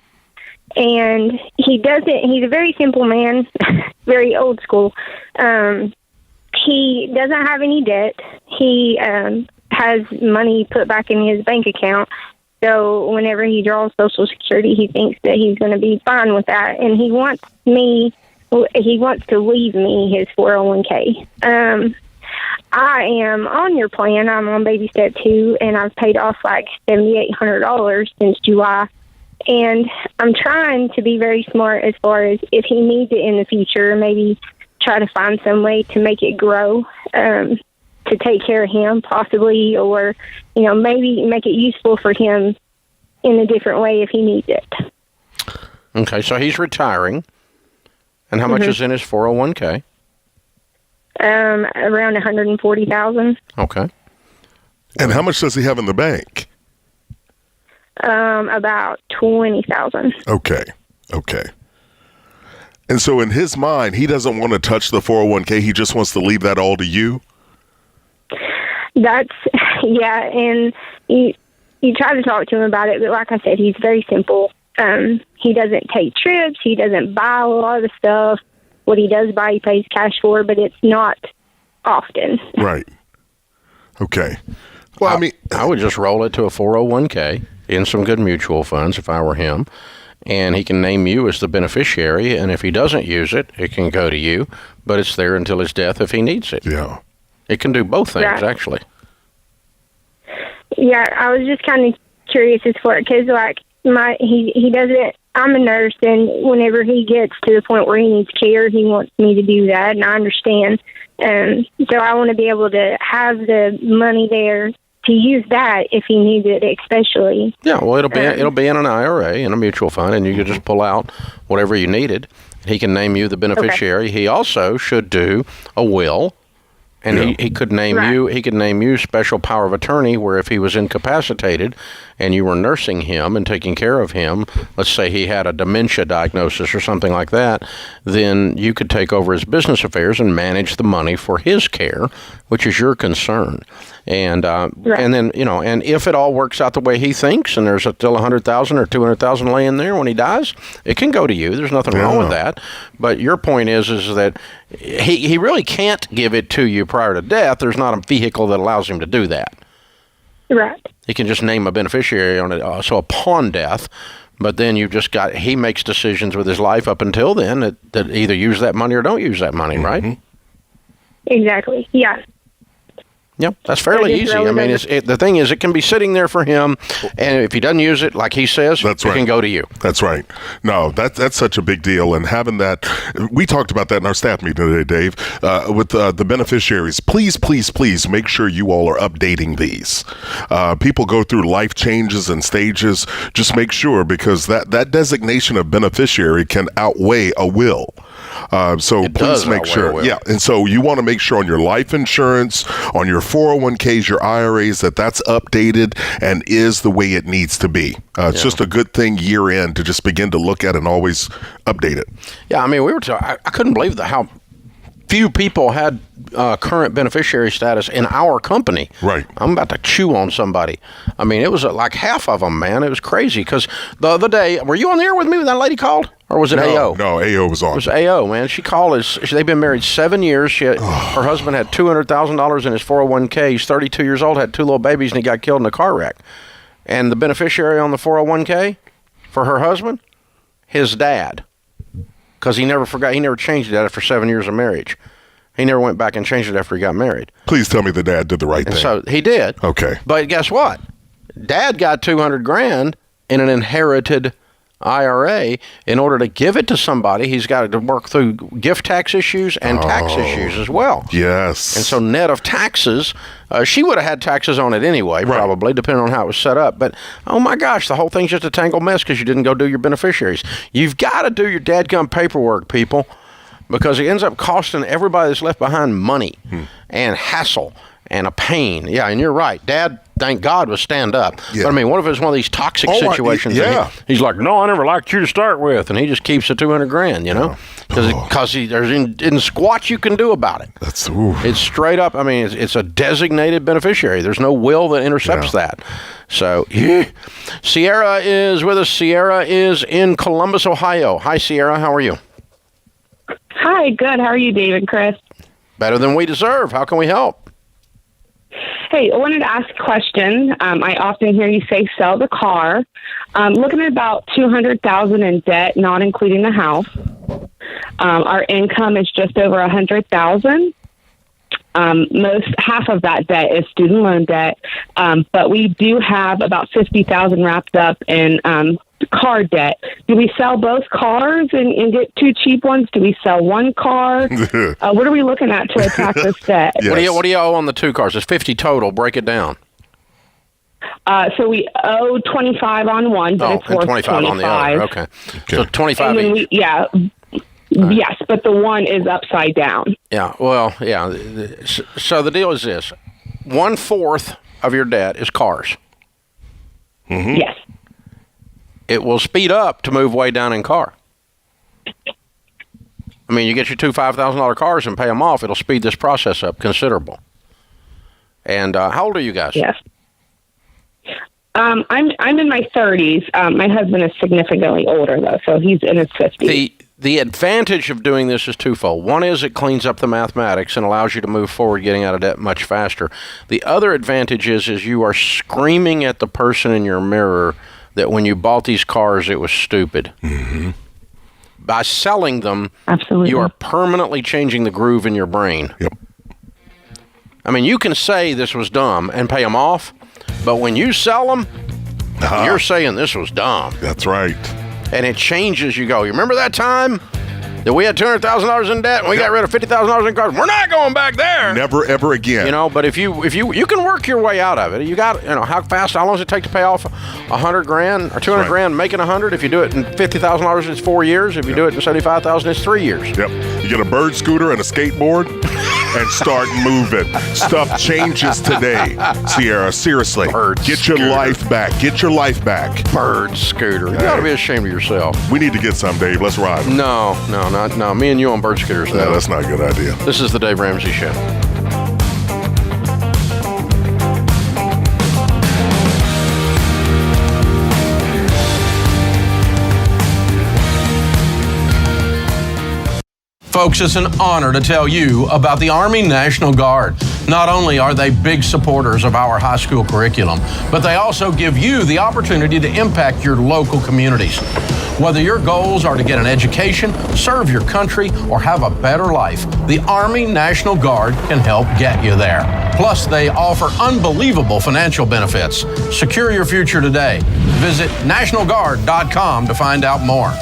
And he's a very simple man, very old school. He doesn't have any debt. He has money put back in his bank account. So whenever he draws Social Security, he thinks that he's going to be fine with that. And he wants to leave me his 401k. I am on your plan. I'm on baby step 2, and I've paid off like $7,800 since July. And I'm trying to be very smart as far as if he needs it in the future, maybe try to find some way to make it grow, to take care of him possibly, or, you know, maybe make it useful for him in a different way if he needs it. Okay, so he's retiring. And how much is in his 401k? Around $140,000. Okay. And how much does he have in the bank? About $20,000. Okay. And so in his mind, he doesn't want to touch the 401k. He just wants to leave that all to you? And you try to talk to him about it, but like I said, he's very simple. He doesn't take trips. He doesn't buy a lot of stuff. What he does buy, he pays cash for, but it's not often. Right. Okay. Well, I would just roll it to a 401k in some good mutual funds if I were him, and he can name you as the beneficiary, and if he doesn't use it, it can go to you, but it's there until his death if he needs it. Yeah. It can do both things, actually. Yeah, I was just kind of curious as for it, because, like, he doesn't, I'm a nurse, and whenever he gets to the point where he needs care, he wants me to do that, and I understand. So I want to be able to have the money there to use that if he needs it, especially. Yeah, well, it'll be in an IRA, in a mutual fund, and you can just pull out whatever you needed. He can name you the beneficiary. Okay. He also should do a will. And he could name you. He could name you special power of attorney, where if he was incapacitated and you were nursing him and taking care of him, let's say he had a dementia diagnosis or something like that, then you could take over his business affairs and manage the money for his care, which is your concern. And and then and if it all works out the way he thinks, and there's still $100,000 or $200,000 laying there when he dies, it can go to you. There's nothing wrong with that. But your point is that he really can't give it to you prior to death. There's not a vehicle that allows him to do that. Right. He can just name a beneficiary on it, so upon death. But then you've just got, he makes decisions with his life up until then that either use that money or don't use that money, right? Exactly. Yeah. Yep, that's fairly easy. I mean, the thing is, it can be sitting there for him, and if he doesn't use it, like he says, it can go to you. That's right. No, that's such a big deal, and having that, we talked about that in our staff meeting today, Dave, with the beneficiaries. Please make sure you all are updating these. People go through life changes and stages. Just make sure, because that designation of beneficiary can outweigh a will. So please make sure. Yeah, and so you want to make sure on your life insurance, on your 401ks, your IRAs, that's updated and is the way it needs to be. It's just a good thing year end to just begin to look at and always update it. Yeah, I mean, I couldn't believe how few people had current beneficiary status in our company. Right. I'm about to chew on somebody. I mean, it was like half of them, man. It was crazy, because the other day, were you on the air with me when that lady called? Or was it AO? No, AO was on. It was AO, man. She called us. They've been married 7 years. Her husband had $200,000 in his 401k. He's 32 years old, had 2 little babies, and he got killed in a car wreck. And the beneficiary on the 401k for her husband, his dad. Because he never changed it after 7 years of marriage. He never went back and changed it after he got married. Please tell me the dad did the right thing. So he did. Okay. But guess what? Dad got $200,000 in an inherited IRA. In order to give it to somebody, he's got to work through gift tax issues and tax issues as well. Yes. And so net of taxes, she would have had taxes on it anyway, probably, depending on how it was set up. But, oh my gosh, the whole thing's just a tangled mess because you didn't go do your beneficiaries. You've got to do your dadgum paperwork, people, because it ends up costing everybody that's left behind money and hassle and a pain. Yeah, and you're right. Dad, thank God, was stand up. Yeah. But I mean, what if it's one of these toxic situations? He's like, no, I never liked you to start with, and he just keeps the $200,000, because there's in squat you can do about it. It's straight up. I mean, it's a designated beneficiary. There's no will that intercepts that. So, Sierra is with us. Sierra is in Columbus, Ohio. Hi, Sierra. How are you? Hi, good. How are you, Dave and Chris? Better than we deserve. How can we help? Hey, I wanted to ask a question. I often hear you say sell the car. Looking at about $200,000 in debt, not including the house. Our income is just over $100,000. Half of that debt is student loan debt, but we do have about $50,000 wrapped up in car debt. Do we sell both cars and get 2 cheap ones? Do we sell one car? What are we looking at to attack this debt? Yes. What do you owe on the 2 cars? It's 50 total. Break it down. So we owe 25 on one, but it's worth 25 on the other. Okay. So 25 and then each. Yes, but the one is upside down. Yeah, well, yeah. So the deal is this. 1/4 of your debt is cars. Mm-hmm. Yes. It will speed up to move way down in car. I mean, you get your 2 $5,000 cars and pay them off, it'll speed this process up considerable. And how old are you guys? Yes. I'm in my 30s. My husband is significantly older, though, so he's in his 50s. The advantage of doing this is twofold. One is it cleans up the mathematics and allows you to move forward getting out of debt much faster. The other advantage is you are screaming at the person in your mirror that when you bought these cars, it was stupid. Mm-hmm. By selling them, Absolutely. you are permanently changing the groove in your brain. Yep. I mean, you can say this was dumb and pay them off, but when you sell them, you're saying this was dumb. That's right. And it changes. You go, you remember that time that we had $200,000 in debt and we got rid of $50,000 in cars? We're not going back there. Never, ever again. You know, but if you can work your way out of it. You got, how long does it take to pay off $100,000 or $200,000 making $100? If you do it in $50,000, it's 4 years. If you do it in $75,000, it's 3 years. Yep. You get a bird scooter and a skateboard and start moving. Stuff changes today, Sierra. Seriously. Get your life back. Get your life back. Bird scooter. You ought to be ashamed of yourself. We need to get some, Dave. Let's ride. No. Me and you on bird scooters. No, that's not a good idea. This is the Dave Ramsey Show. Folks, it's an honor to tell you about the Army National Guard. Not only are they big supporters of our high school curriculum, but they also give you the opportunity to impact your local communities. Whether your goals are to get an education, serve your country, or have a better life, the Army National Guard can help get you there. Plus, they offer unbelievable financial benefits. Secure your future today. Visit nationalguard.com to find out more.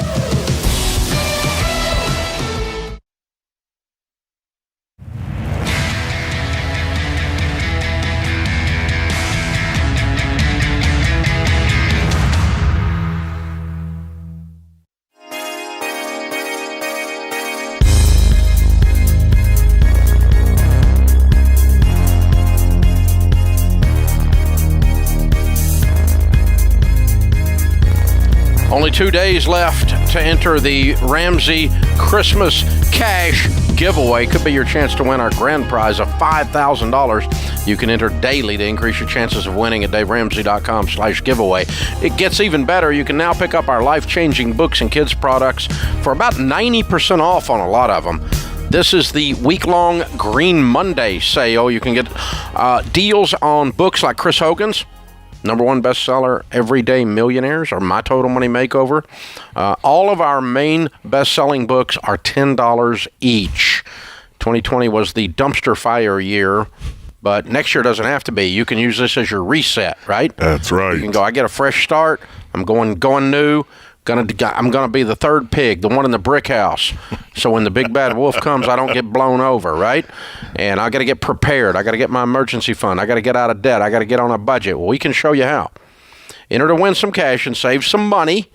Only 2 days left to enter the Ramsey Christmas Cash giveaway. Could be your chance to win our grand prize of $5,000. You can enter daily to increase your chances of winning at DaveRamsey.com/giveaway. It gets even better. You can now pick up our life-changing books and kids products for about 90% off on a lot of them. This is the week-long Green Monday sale. You can get deals on books like Chris Hogan's #1 bestseller, Everyday Millionaires, or My Total Money Makeover. All of our main best-selling books are $10 each. 2020 was the dumpster fire year, but next year doesn't have to be. You can use this as your reset, right? That's right. You can go, I get a fresh start. I'm going new. I'm gonna be the third pig, the one in the brick house. So when the big bad wolf comes, I don't get blown over, right? And I got to get prepared. I got to get my emergency fund. I got to get out of debt. I got to get on a budget. Well, we can show you how. Enter to win some cash and save some money.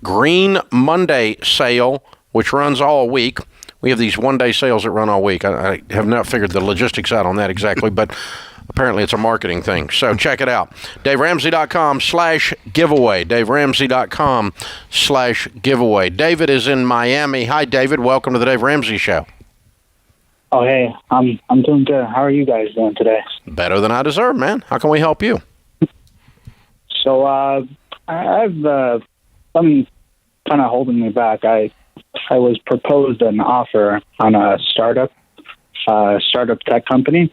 Green Monday sale, which runs all week. We have these one-day sales that run all week. I have not figured the logistics out on that exactly, but apparently it's a marketing thing. So check it out. DaveRamsey.com/giveaway. DaveRamsey.com/giveaway. David is in Miami. Hi, David. Welcome to the Dave Ramsey Show. Oh, hey. I'm doing good. How are you guys doing today? Better than I deserve, man. How can we help you? So I've something kind of holding me back. I was proposed an offer on a startup tech company.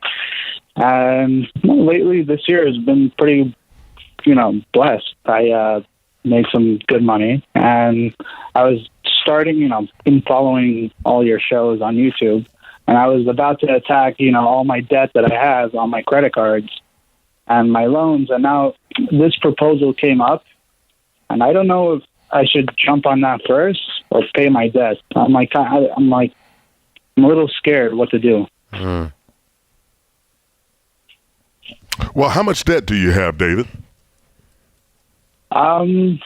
And lately, this year has been pretty, blessed. I made some good money, and I was starting, been following all your shows on YouTube, and I was about to attack, all my debt that I have on my credit cards and my loans, and now this proposal came up, and I don't know if I should jump on that first or pay my debt. I'm a little scared what to do. Mm. Well, how much debt do you have, David? So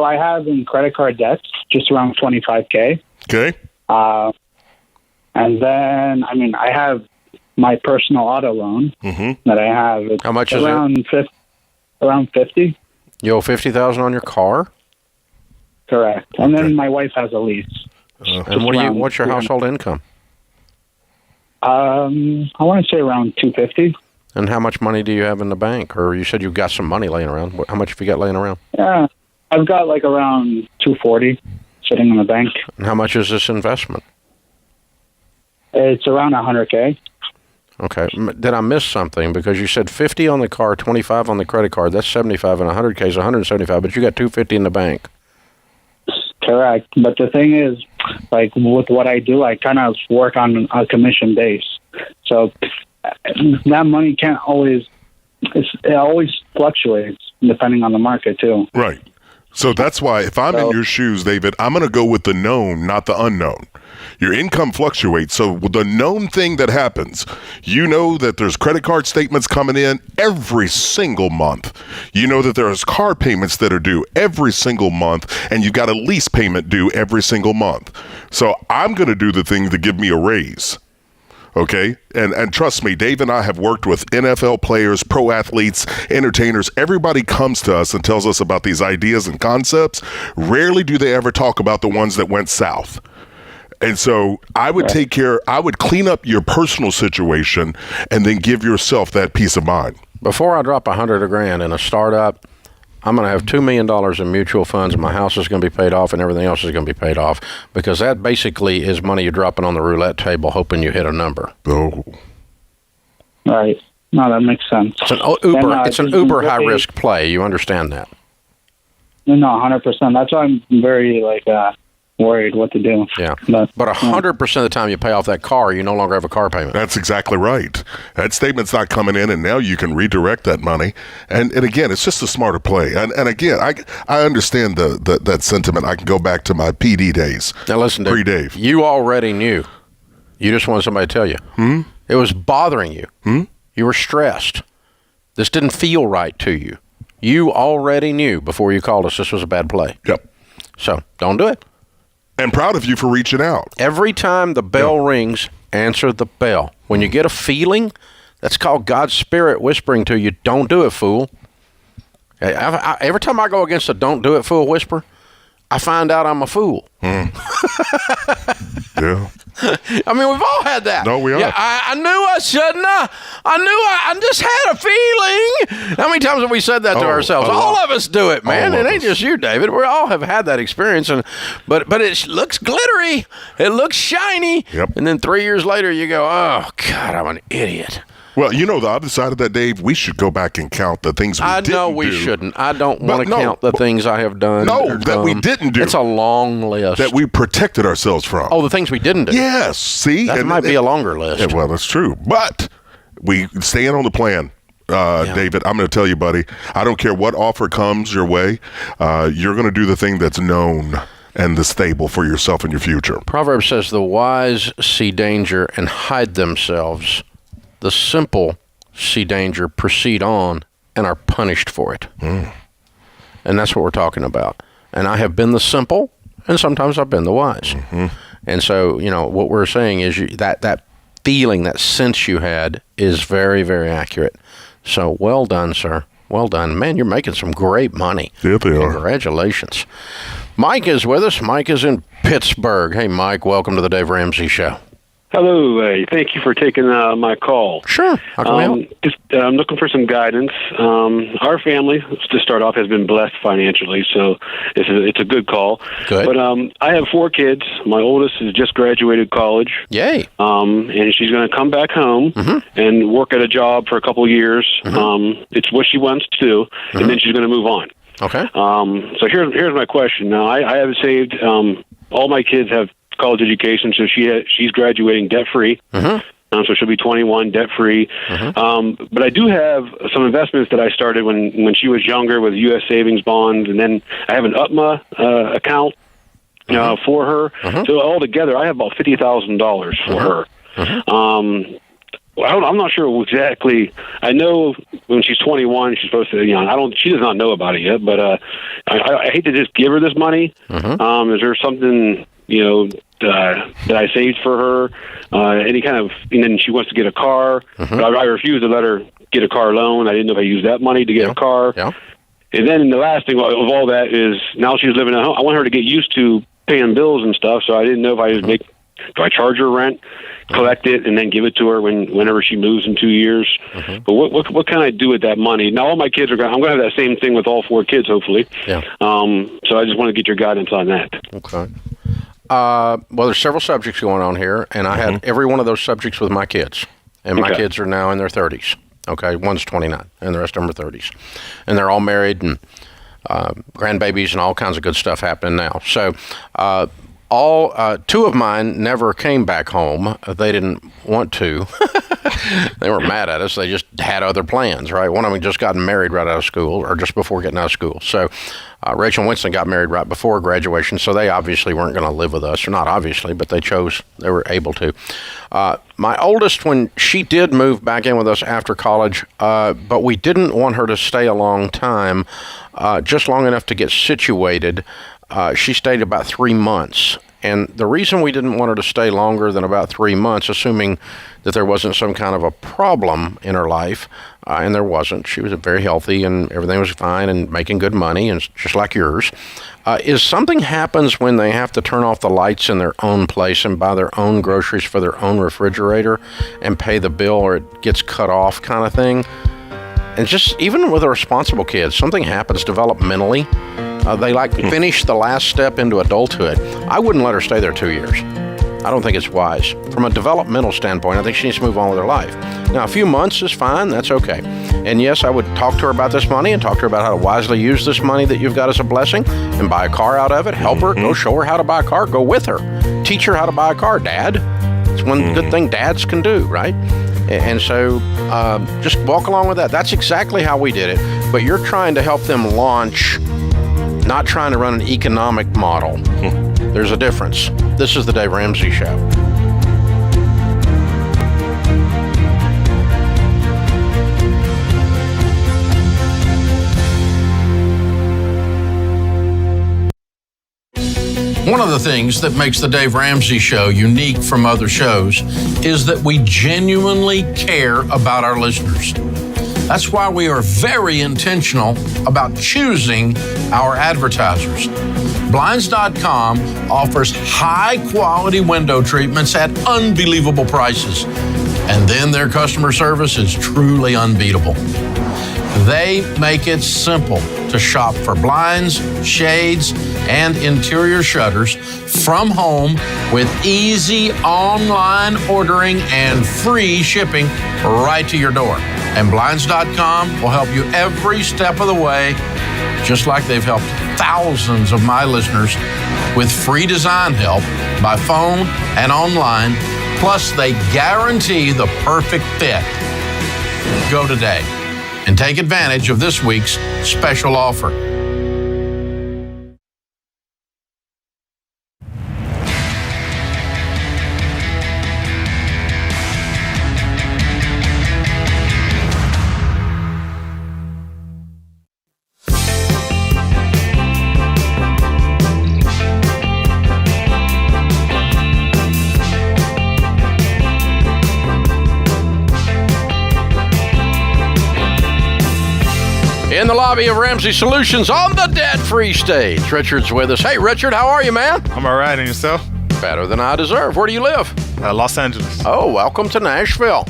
I have in credit card debts just around $25K. Okay. And then, I have my personal auto loan that I have. It's how much is it? Around 50. You owe $50,000 on your car? Correct. And then my wife has a lease. And what's your household income? I want to say around $250. And how much money do you have in the bank? Or you said you've got some money laying around. How much have you got laying around? Yeah, I've got like around $240 sitting in the bank. And how much is this investment? It's around $100K. Okay. Did I miss something? Because you said 50 on the car, 25 on the credit card. That's 75, and 100K is 175, but you got 250 in the bank. Correct. But the thing is, like with what I do, I kind of work on a commission base. So that money can't always, it always fluctuates depending on the market too. Right. So that's why if I'm in your shoes, David, I'm going to go with the known, not the unknown. Your income fluctuates. So the known thing that happens, you know that there's credit card statements coming in every single month. You know that there's car payments that are due every single month, and you've got a lease payment due every single month. So I'm going to do the thing to give me a raise. Okay? And trust me, Dave and I have worked with NFL players, pro athletes, entertainers. Everybody comes to us and tells us about these ideas and concepts. Rarely do they ever talk about the ones that went south. And so I would I would clean up your personal situation and then give yourself that peace of mind. Before I drop $100,000 in a startup, I'm going to have $2 million in mutual funds, and my house is going to be paid off, and everything else is going to be paid off, because that basically is money you're dropping on the roulette table, hoping you hit a number. Oh, right. No, that makes sense. It's an uber high risk play. You understand that? No, 100%. That's why I'm very worried what to do. Yeah. But 100% of the time you pay off that car, you no longer have a car payment. That's exactly right. That statement's not coming in, and now you can redirect that money. And again, it's just a smarter play. And again, I understand that sentiment. I can go back to my PD days. Now listen, Dave. You already knew. You just wanted somebody to tell you. It was bothering you. You were stressed. This didn't feel right to you. You already knew before you called us this was a bad play. Yep. So don't do it. And proud of you for reaching out. Every time the bell rings, answer the bell. When you get a feeling, that's called God's Spirit whispering to you, don't do it, fool. Every time I go against a don't do it, fool whisper, I find out I'm a fool. Yeah. I mean, we've all had that. No, we are. Yeah, I knew I shouldn't have. I just had a feeling. How many times have we said that to ourselves? All of us do it, man. It ain't just you, David. We all have had that experience. But it looks glittery. It looks shiny. Yep. And then 3 years later, you go, oh, God, I'm an idiot. Well, you know, the other side of that, Dave, we should go back and count the things we didn't do. I know we shouldn't. I don't want to count the things I have done. No, that we didn't do. It's a long list. That we protected ourselves from. Oh, the things we didn't do. Yes, see? That might be a longer list. Yeah, well, that's true. But we stand on the plan. David, I'm going to tell you, buddy, I don't care what offer comes your way. You're going to do the thing that's known and the stable for yourself and your future. Proverbs says the wise see danger and hide themselves. The simple see danger, proceed on, and are punished for it. And that's what we're talking about. And I have been the simple, and sometimes I've been the wise. And so, you know, what we're saying is that feeling, that sense you had is very, very accurate. So well done, sir. Well done. Man, you're making some great money. Yeah, they are. Congratulations. Mike is with us. Mike is in Pittsburgh. Hey, Mike, welcome to the Dave Ramsey Show. Hello, thank you for taking my call. Sure. How can I help? I'm looking for some guidance. Our family, to start off, has been blessed financially, so it's a good call. Good. But I have 4 kids. My oldest has just graduated college. Yay. And she's going to come back home and work at a job for a couple of years. It's what she wants to do, and then she's going to move on. Okay. So here's my question. Now, I have saved, all my kids have college education, so she's graduating debt-free. So she'll be 21, debt-free. But I do have some investments that I started when she was younger with U.S. savings bonds, and then I have an UTMA account for her. So altogether, I have about $50,000 for her. I'm not sure exactly. I know when she's 21, she's supposed to. She does not know about it yet. But I hate to just give her this money. Is there something that I saved for her? Any kind of? And then she wants to get a car. But I refuse to let her get a car loan. I didn't know if I used that money to get a car. And then the last thing of all that is now she's living at home. I want her to get used to paying bills and stuff. So I didn't know if I would do I charge her rent, collect it, and then give it to her whenever she moves in 2 years? But what can I do with that money? Now all my kids are. I'm going to have that same thing with all 4 kids, hopefully. So I just want to get your guidance on that. Okay. Well, there's several subjects going on here, and I had every one of those subjects with my kids. and my kids are now in their 30s. Okay, one's 29, and the rest of them are 30s. And they're all married, and grandbabies and all kinds of good stuff happening now. So two of mine never came back home. They didn't want to. They weren't mad at us. They just had other plans, right? One of them just gotten married right out of school, or just before getting out of school. So Rachel and Winston got married right before graduation, so they obviously weren't going to live with us, or not obviously, but they were able to. My oldest, when she did move back in with us after college, but we didn't want her to stay a long time, just long enough to get situated. She stayed about 3 months. And the reason we didn't want her to stay longer than about 3 months, assuming that there wasn't some kind of a problem in her life, and there wasn't. She was very healthy and everything was fine and making good money, and just like yours, is something happens when they have to turn off the lights in their own place and buy their own groceries for their own refrigerator and pay the bill, or it gets cut off kind of thing. And just even with a responsible kid, something happens developmentally. They finish the last step into adulthood. I wouldn't let her stay there 2 years. I don't think it's wise. From a developmental standpoint, I think she needs to move on with her life. Now, a few months is fine. That's okay. And yes, I would talk to her about this money and talk to her about how to wisely use this money that you've got as a blessing and buy a car out of it. Help her. Go show her how to buy a car. Go with her. Teach her how to buy a car, Dad. It's one good thing dads can do, right? And so just walk along with that. That's exactly how we did it. But you're trying to help them launch, not trying to run an economic model. There's a difference. This is the Dave Ramsey Show. One of the things that makes the Dave Ramsey Show unique from other shows is that we genuinely care about our listeners. That's why we are very intentional about choosing our advertisers. Blinds.com offers high-quality window treatments at unbelievable prices, and then their customer service is truly unbeatable. They make it simple to shop for blinds, shades, and interior shutters from home with easy online ordering and free shipping right to your door. And Blinds.com will help you every step of the way, just like they've helped thousands of my listeners with free design help by phone and online. Plus, they guarantee the perfect fit. Go today and take advantage of this week's special offer. In the lobby of Ramsey Solutions on the debt-free stage, Richard's with us. Hey, Richard, how are you, man? I'm all right, and yourself? Better than I deserve. Where do you live? Los Angeles. Oh, welcome to Nashville.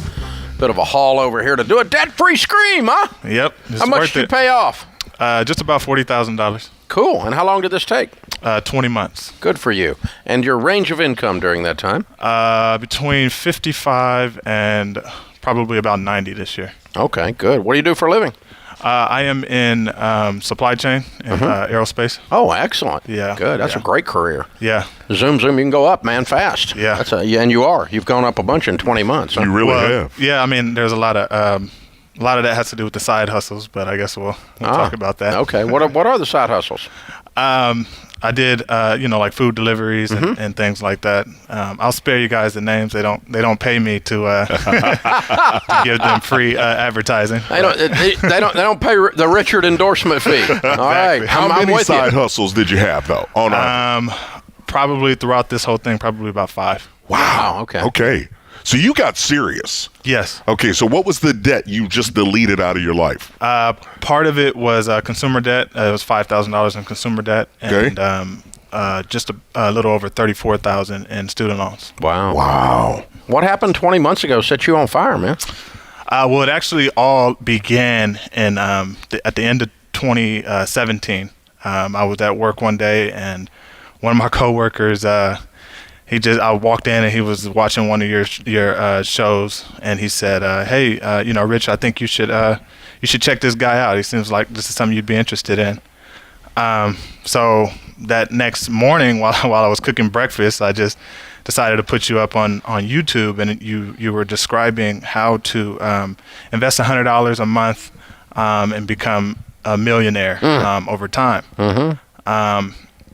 Bit of a haul over here to do a debt-free scream, huh? Yep. How much did you pay off? Just about $40,000. Cool. And how long did this take? 20 months. Good for you. And your range of income during that time? Between 55 and probably about 90 this year. Okay, good. What do you do for a living? I am in supply chain and aerospace. Oh, excellent. Yeah. Good. That's a great career. Yeah. Zoom, you can go up, man, fast. Yeah. And you are. You've gone up a bunch in 20 months. Huh? You really have. Yeah, I mean, there's a lot of that has to do with the side hustles, but I guess we'll talk about that. Okay. What are the side hustles? I did, like food deliveries and things like that. I'll spare you guys the names. They don't pay me to give them free advertising. They don't pay the Richard endorsement fee. Exactly. All right. How many side hustles did you have though? Probably throughout this whole thing, probably about 5. Wow. Okay. Okay. So you got serious. Yes. Okay, so what was the debt you just deleted out of your life? Part of it was consumer debt. It was $5,000 in consumer debt, and just a little over $34,000 in student loans. Wow. What happened 20 months ago set you on fire, man? Well, it actually all began in at the end of 2017. I was at work one day, and one of my coworkers I walked in and he was watching one of your shows, and he said, "Hey, Rich, I think you should check this guy out. He seems like this is something you'd be interested in." So that next morning, while I was cooking breakfast, I just decided to put you up on YouTube, and you were describing how to invest $100 a month and become a millionaire over time.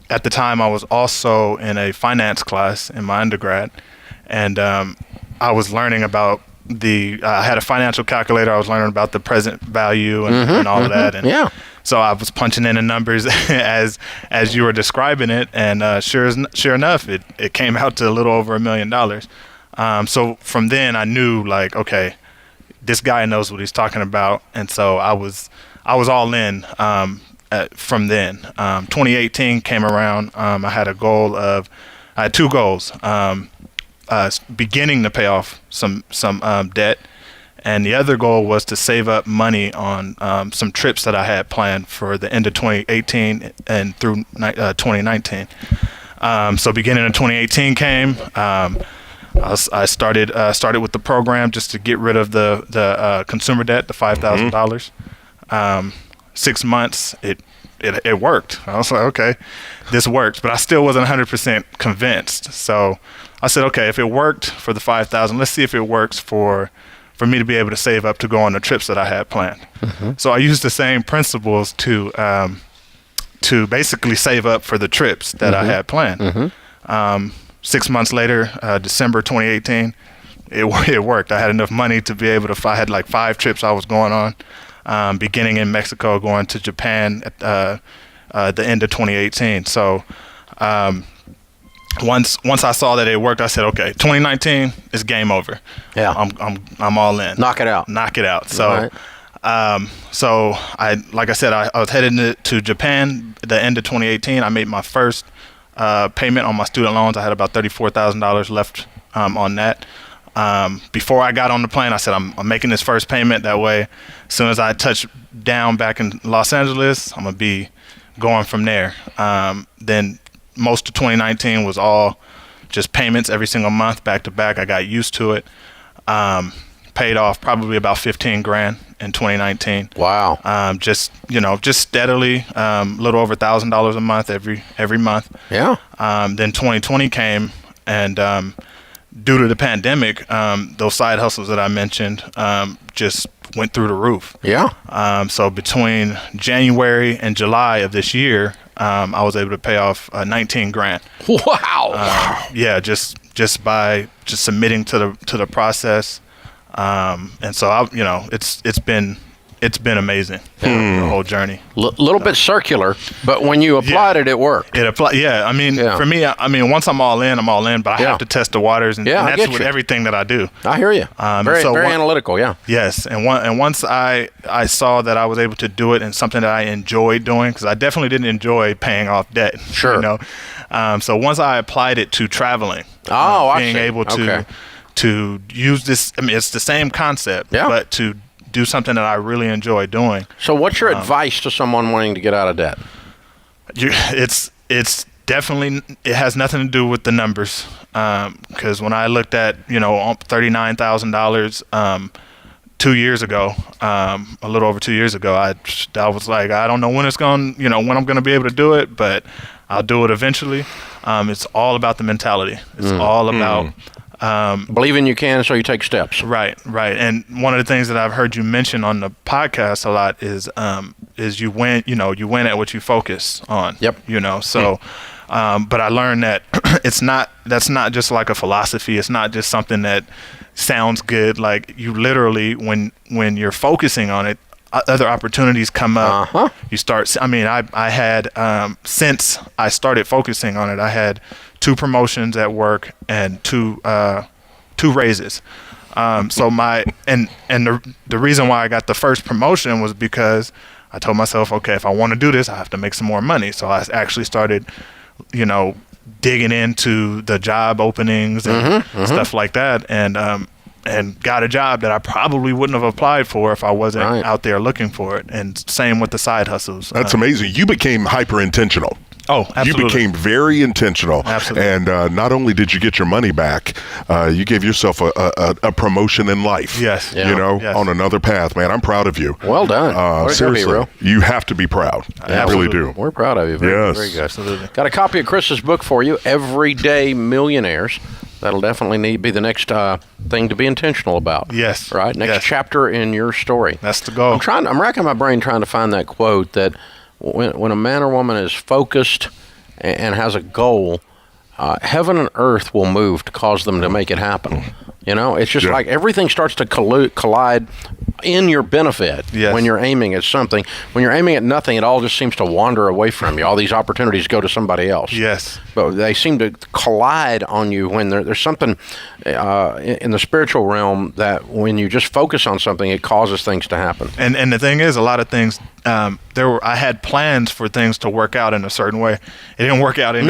At the time, I was also in a finance class in my undergrad, and I was learning about I had a financial calculator. I was learning about the present value and all of that. And so I was punching in the numbers as you were describing it, and sure enough, it came out to a little over $1 million. So from then, I knew, like, okay, this guy knows what he's talking about, and so I was all in. From then, 2018 came around. I had two goals. Beginning to pay off some debt, and the other goal was to save up money on some trips that I had planned for the end of 2018 and through 2019. So beginning of 2018 came. I started with the program just to get rid of the consumer debt, the $5,000. 6 months, it worked. I was like, okay, this works, but I still wasn't 100% convinced. So I said, okay, if it worked for the $5,000, let's see if it works for me to be able to save up to go on the trips that I had planned. So I used the same principles to basically save up for the trips that I had planned. 6 months later, December 2018, it worked. I had enough money to be able to. I had like 5 trips I was going on. Beginning in Mexico, going to Japan at the end of 2018. So once I saw that it worked, I said, okay, 2019 is game over. Yeah, I'm all in. Knock it out. So so I was headed to Japan at the end of 2018. I made my first payment on my student loans. I had about $34,000 left on that. Before I got on the plane, I said, I'm making this first payment. That way, as soon as I touch down back in Los Angeles, I'm going to be going from there. Then most of 2019 was all just payments every single month, back to back. I got used to it. Paid off probably about $15,000 in 2019. Wow. Just steadily, a little over $1,000 a month every month. Yeah. Then 2020 came, and due to the pandemic, those side hustles that I mentioned just went through the roof. Yeah. So between January and July of this year, I was able to pay off $19,000. Wow. Yeah, just by submitting to the process, and so it's been amazing, the whole journey. Little bit circular, but when you applied it worked. Yeah, I mean, for me, once I'm all in, but I have to test the waters, and that's with everything that I do. I hear you. Very analytical, yeah. Yes, and once I saw that I was able to do it and something that I enjoyed doing, because I definitely didn't enjoy paying off debt. Sure. So once I applied it to traveling, being able to use this, it's the same concept, but to do something that I really enjoy doing. So what's your advice to someone wanting to get out of debt? It's definitely, it has nothing to do with the numbers. Because when I looked at, $39,000 2 years ago, a little over 2 years ago, I was like, I don't know when when I'm going to be able to do it, but I'll do it eventually. It's all about the mentality. It's all about believing you can, so you take steps. Right. And one of the things that I've heard you mention on the podcast a lot is you win at what you focus on. Yep. So, but I learned that that's not just like a philosophy. It's not just something that sounds good. Like, you literally, when you're focusing on it, other opportunities come up. You start. I had since I started focusing on it, I had 2 promotions at work and 2 raises. So the reason why I got the first promotion was because I told myself, okay, if I want to do this, I have to make some more money. So I actually started, digging into the job openings and stuff like that, and got a job that I probably wouldn't have applied for if I wasn't out there looking for it. And same with the side hustles. That's amazing. You became hyper intentional. Oh, absolutely. You became very intentional. Absolutely. And not only did you get your money back, you gave yourself a promotion in life. Yes. You know, on another path, man. I'm proud of you. Well done. Seriously, you have to be proud. I really do. We're proud of you. Very good. Absolutely. Got a copy of Chris's book for you, Everyday Millionaires. That'll definitely be the next thing to be intentional about. Yes. Right? Next chapter in your story. That's the goal. I'm racking my brain trying to find that quote that when a man or woman is focused and has a goal, heaven and earth will move to cause them to make it happen. You know, it's just like everything starts to collide in your benefit when you're aiming at something. When you're aiming at nothing, it all just seems to wander away from you. All these opportunities go to somebody else. Yes. But they seem to collide on you when there's something in the spiritual realm that when you just focus on something, it causes things to happen. And the thing is, a lot of things, I had plans for things to work out in a certain way. It didn't work out any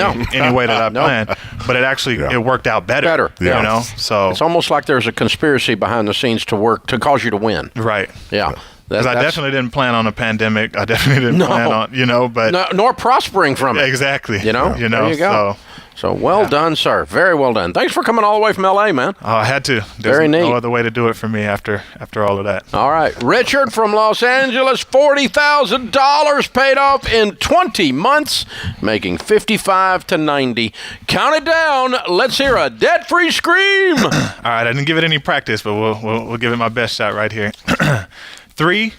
way that I planned, but it actually it worked out better. You know, so it's almost like there's a conspiracy behind the scenes to cause you to win. Right. Yeah. Because I definitely didn't plan on a pandemic. I definitely didn't plan on, but nor prospering from it. Exactly. You know. There you go. So well done, sir. Very well done. Thanks for coming all the way from LA, man. Oh, I had to. Very neat. No other way to do it for me after all of that. All right. Richard from Los Angeles, $40,000 paid off in 20 months, making 55 to 90. Count it down. Let's hear a debt-free scream. All right. I didn't give it any practice, but we'll give it my best shot right here. 3,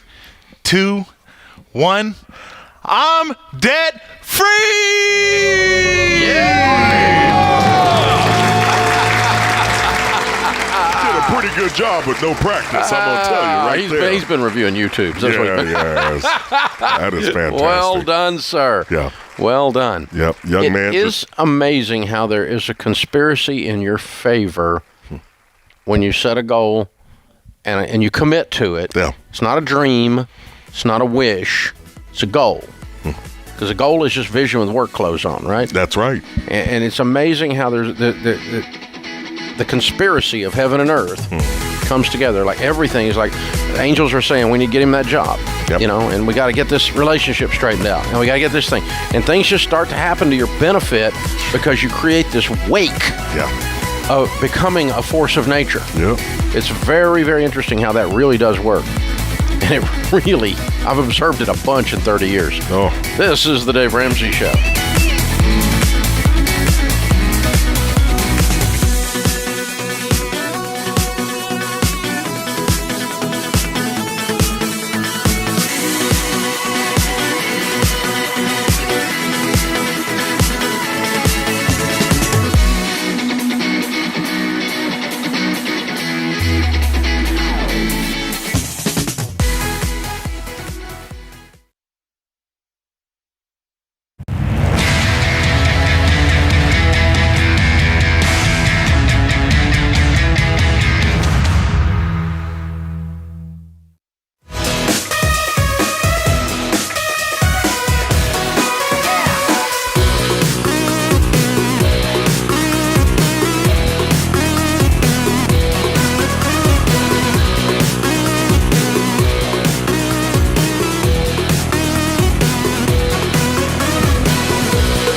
2, 1. I'm debt free. Did a pretty good job with no practice. I'm gonna tell you there. He's been reviewing YouTube. That is fantastic. Well done, sir. Yeah. Well done. Yep. Young man. It is amazing how there is a conspiracy in your favor when you set a goal and you commit to it. Yeah. It's not a dream. It's not a wish. It's a goal. Because a goal is just vision with work clothes on, right? That's right. And it's amazing how there's the conspiracy of heaven and earth comes together. Like everything is like angels are saying, we need to get him that job, you know, and we got to get this relationship straightened out, and we got to get this thing, and things just start to happen to your benefit because you create this wake of becoming a force of nature. Yeah, it's very, very interesting how that really does work. And it really, I've observed it a bunch in 30 years. Oh. This is the Dave Ramsey Show.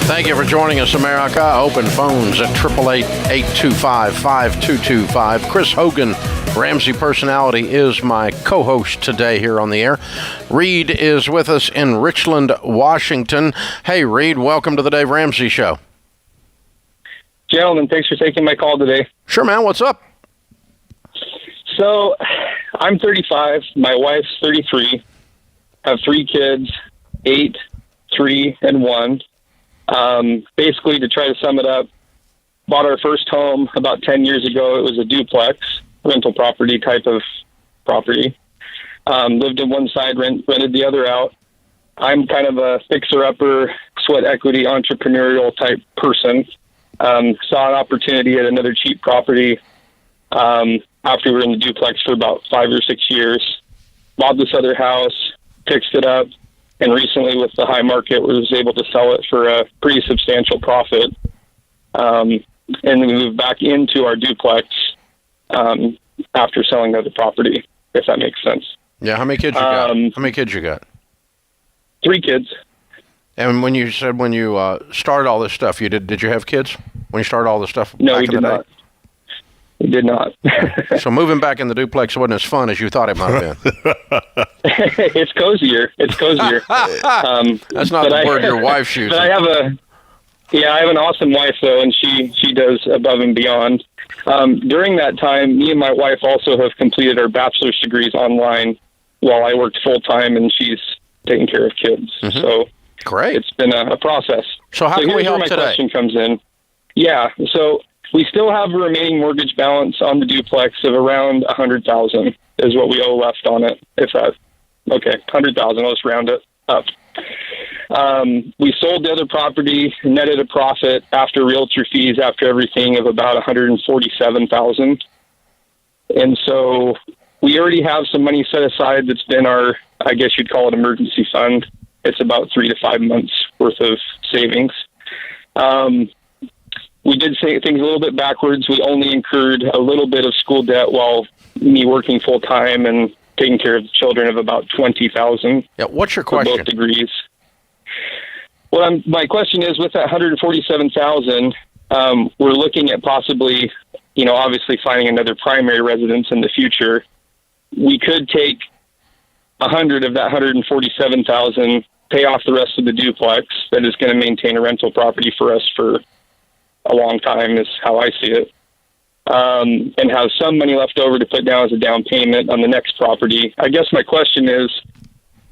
Thank you for joining us, America. Open phones at 888-825-5225. Chris Hogan, Ramsey Personality, is my co-host today here on the air. Reed is with us in Richland, Washington. Hey, Reed, welcome to the Dave Ramsey Show. Gentlemen, thanks for taking my call today. Sure, man. What's up? So, I'm 35. My wife's 33. Have 3 kids, 8, 3, and 1. Basically, to try to sum it up, bought our first home about 10 years ago. It was a duplex, rental property type of property. Lived in one side, rented the other out. I'm kind of a fixer-upper, sweat equity, entrepreneurial type person. Saw an opportunity at another cheap property after we were in the duplex for about 5 or 6 years. Bought this other house, fixed it up, and recently with the high market was able to sell it for a pretty substantial profit. And then we moved back into our duplex after selling the other property, if that makes sense. Yeah, how many kids you got? How many kids you got? 3 kids. And when you said when you started all this stuff, did you have kids when you started all this stuff? No, back we in did the day? not. We did not. So moving back in the duplex wasn't as fun as you thought it might have been. It's cozier. It's cozier. That's not the word your wife's using. But I have an awesome wife though, and she does above and beyond. During that time, me and my wife also have completed our bachelor's degrees online while I worked full time, and she's taking care of kids. Mm-hmm. So great. It's been a process. So how can we help my today? Question comes in. Yeah. So we still have a remaining mortgage balance on the duplex of around $100,000 is what we owe left on it. $100,000. Let's round it up. We sold the other property, netted a profit after realtor fees, after everything, of about $147,000. And so we already have some money set aside that's been our, I guess you'd call it, emergency fund. It's about 3 to 5 months worth of savings. We did say things a little bit backwards. We only incurred a little bit of school debt while me working full time and taking care of the children, of about $20,000. Yeah. What's your question? For both degrees. Well, my question is, with that $147,000, we're looking at possibly, obviously finding another primary residence in the future. We could take $100,000 of that $147,000, pay off the rest of the duplex that is going to maintain a rental property for us for a long time, is how I see it, and have some money left over to put down as a down payment on the next property. I guess my question is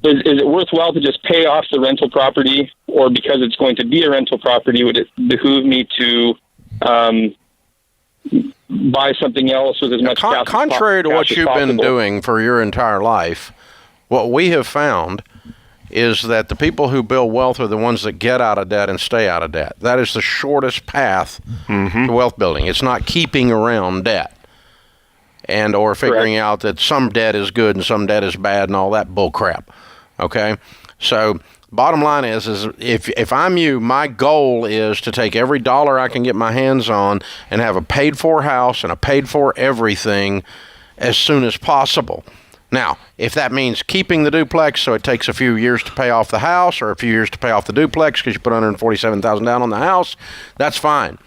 it worthwhile to just pay off the rental property, or because it's going to be a rental property, would it behoove me to buy something else with as much cash? Contrary to what you've been doing for your entire life, what we have found is that the people who build wealth are the ones that get out of debt and stay out of debt. That is the shortest path to wealth building. It's not keeping around debt and or figuring out that some debt is good and some debt is bad and all that bull crap. Okay? So bottom line is if I'm you, my goal is to take every dollar I can get my hands on and have a paid-for house and a paid-for everything as soon as possible. Now, if that means keeping the duplex so it takes a few years to pay off the house, or a few years to pay off the duplex because you put $147,000 down on the house, that's fine.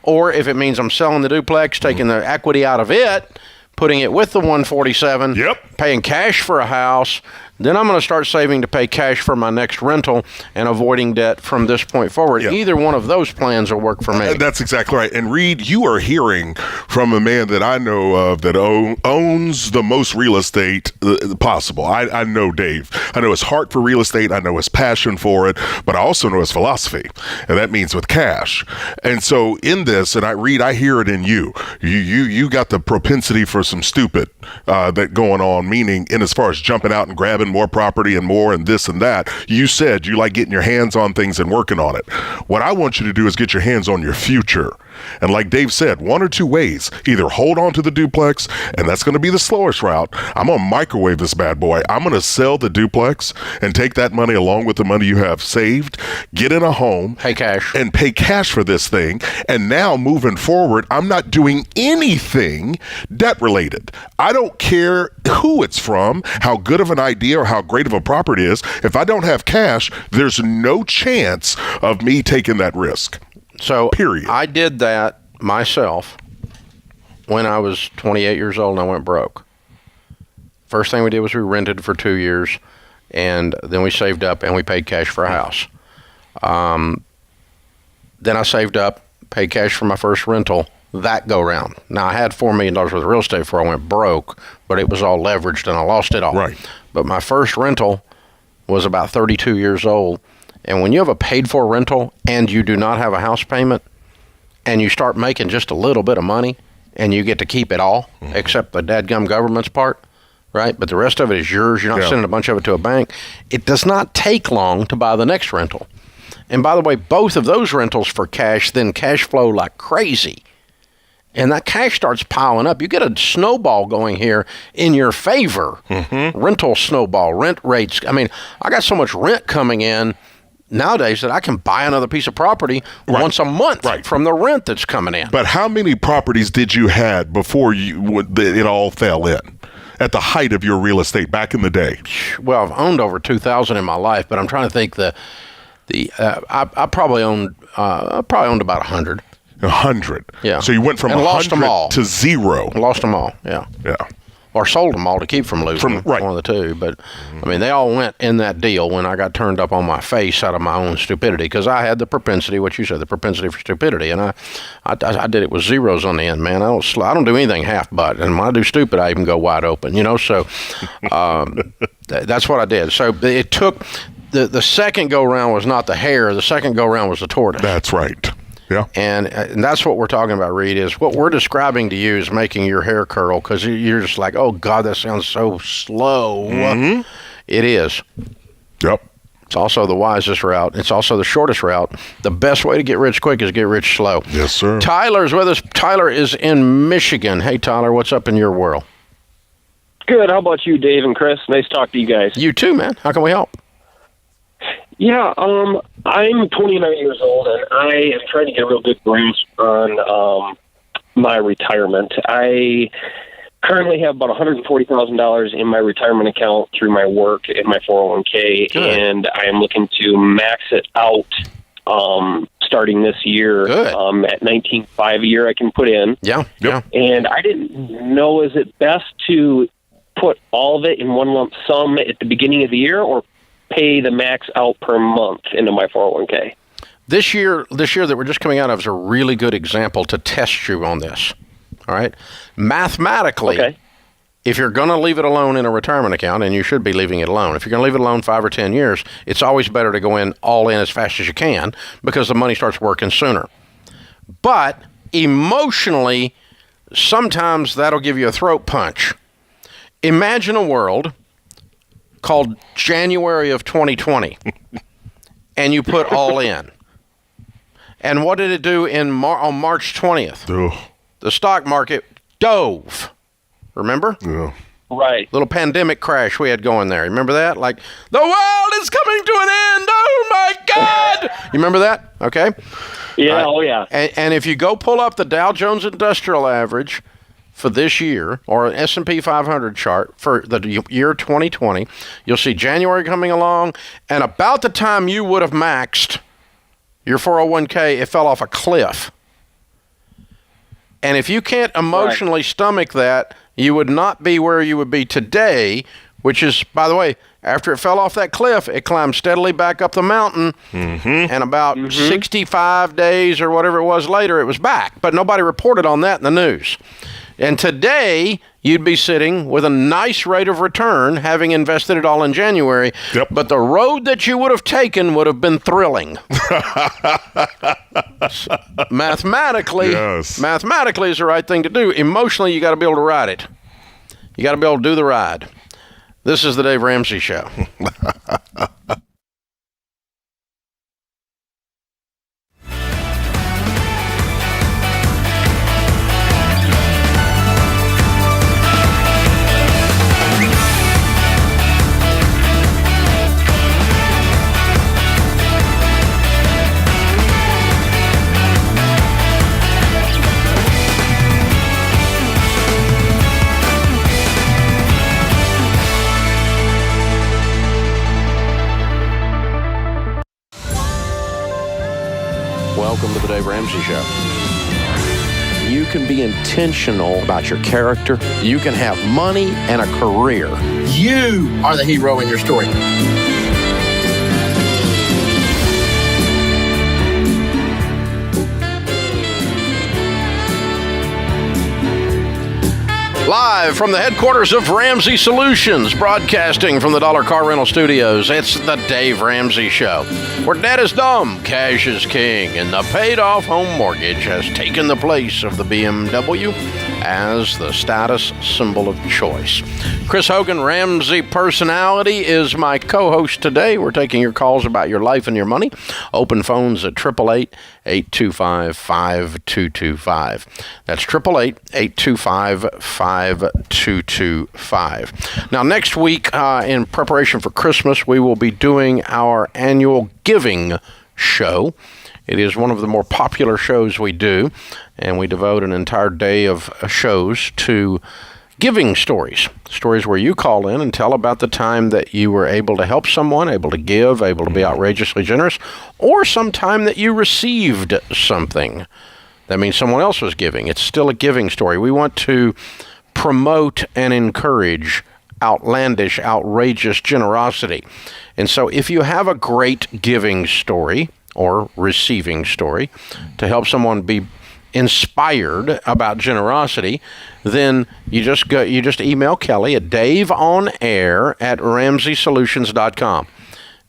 Or if it means I'm selling the duplex, taking the equity out of it, putting it with the $147,000, paying cash for a house, then I'm going to start saving to pay cash for my next rental and avoiding debt from this point forward. Either one of those plans will work for me. That's exactly right. And Reed, you are hearing from a man that I know of that owns the most real estate possible. I know Dave. I know his heart for real estate. I know his passion for it, but I also know his philosophy, and that means with cash. And so in this, and I hear it in you. You got the propensity for some stupid that going on, meaning in as far as jumping out and grabbing more property and more and this and that. You said you like getting your hands on things and working on it. What I want you to do is get your hands on your future. And like Dave said, one or two ways. Either hold on to the duplex, and that's going to be the slowest route. I'm going to microwave this bad boy. I'm going to sell the duplex and take that money along with the money you have saved, get in a home, pay cash for this thing. And now moving forward, I'm not doing anything debt related. I don't care who it's from, how good of an idea or how great of a property is. If I don't have cash, there's no chance of me taking that risk. So period. I did that myself when I was 28 years old and I went broke. First thing we did was we rented for 2 years, and then we saved up and we paid cash for a house. Then I saved up, paid cash for my first rental, that go round. Now I had $4 million worth of real estate before I went broke, but it was all leveraged and I lost it all. Right. But my first rental was about 32 years old. And when you have a paid-for rental and you do not have a house payment and you start making just a little bit of money and you get to keep it all, except the dadgum government's part, right? But the rest of it is yours. You're not sending a bunch of it to a bank. It does not take long to buy the next rental. And by the way, both of those rentals for cash then cash flow like crazy. And that cash starts piling up. You get a snowball going here in your favor. Rental snowball, rent rates. I mean, I got so much rent coming in nowadays that I can buy another piece of property once a month from the rent that's coming in. But how many properties did you had before it all fell in? At the height of your real estate back in the day? Well, I've owned over 2,000 in my life, but I'm trying to think the I probably owned about 100. 100. Yeah. So you went from 100 to 0. Lost them all. Yeah. Yeah. Or sold them all to keep from losing. Right. One of the two. But I mean, they all went in that deal when I got turned up on my face out of my own stupidity, because I had the propensity, what you said, the propensity for stupidity, and I did it with zeros on the end, man. I don't do anything half butt, and when I do stupid, I even go wide open. So that's what I did. So it took the second go round was not the hare. The second go round was the tortoise. That's right. Yeah. And that's what we're talking about, Reed, is what we're describing to you is making your hair curl, because you're just like, oh, God, that sounds so slow. Mm-hmm. It is. Yep. It's also the wisest route. It's also the shortest route. The best way to get rich quick is get rich slow. Yes, sir. Tyler's with us. Tyler is in Michigan. Hey, Tyler, what's up in your world? Good. How about you, Dave and Chris? Nice to talk to you guys. You too, man. How can we help? Yeah, I'm 29 years old, and I am trying to get a real good grasp on my retirement. I currently have about $140,000 in my retirement account through my work in my 401k, and I am looking to max it out starting this year at $19,500 a year I can put in. Yeah. And I didn't know, is it best to put all of it in one lump sum at the beginning of the year, or pay the max out per month into my 401k? This year that we're just coming out of is a really good example to test you on this. All right? Mathematically, if you're going to leave it alone in a retirement account, and you should be leaving it alone, if you're going to leave it alone 5 or 10 years, it's always better to go in all in as fast as you can, because the money starts working sooner. But emotionally, sometimes that'll give you a throat punch. Imagine a world called January of 2020, and you put all in. And what did it do on March 20th? Ugh. The stock market dove. Remember? Yeah. Right. Little pandemic crash we had going there. Remember that? Like, the world is coming to an end. Oh, my God. You remember that? Okay. Yeah. Oh, yeah. And if you go pull up the Dow Jones Industrial Average for this year, or an S&P 500 chart for the year 2020, you'll see January coming along, and about the time you would have maxed your 401k, it fell off a cliff. And if you can't emotionally stomach that, you would not be where you would be today, which is, by the way, after it fell off that cliff, it climbed steadily back up the mountain, and about 65 days or whatever it was later, it was back. But nobody reported on that in the news. And today, you'd be sitting with a nice rate of return, having invested it all in January. Yep. But the road that you would have taken would have been thrilling. Mathematically is the right thing to do. Emotionally, you got to be able to ride it. You got to be able to do the ride. This is the Dave Ramsey Show. Welcome to the Dave Ramsey Show. You can be intentional about your character. You can have money and a career. You are the hero in your story. Live from the headquarters of Ramsey Solutions, broadcasting from the Dollar Car Rental Studios, it's the Dave Ramsey Show, where debt is dumb, cash is king, and the paid-off home mortgage has taken the place of the BMW as the status symbol of choice. Chris Hogan, Ramsey Personality, is my co-host today. We're taking your calls about your life and your money. Open phones at 888-825-5225. That's 888-825-5225. Now, next week, in preparation for Christmas, we will be doing our annual giving show. It is one of the more popular shows we do, and we devote an entire day of shows to giving stories where you call in and tell about the time that you were able to help someone, able to give, able to be outrageously generous, or some time that you received something. That means someone else was giving. It's still a giving story. We want to promote and encourage outlandish, outrageous generosity. And so if you have a great giving story or receiving story to help someone be inspired about generosity, then you just email Kelly at daveonair@ramseysolutions.com.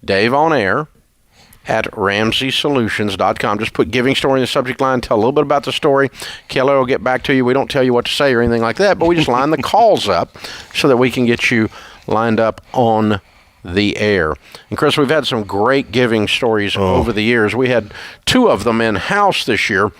daveonair@ramseysolutions.com. Just put giving story in the subject line, tell a little bit about the story. Kelly will get back to you. We don't tell you what to say or anything like that, but we just line the calls up so that we can get you lined up on the air. And Chris, we've had some great giving stories over the years. We had 2 of them in-house this year.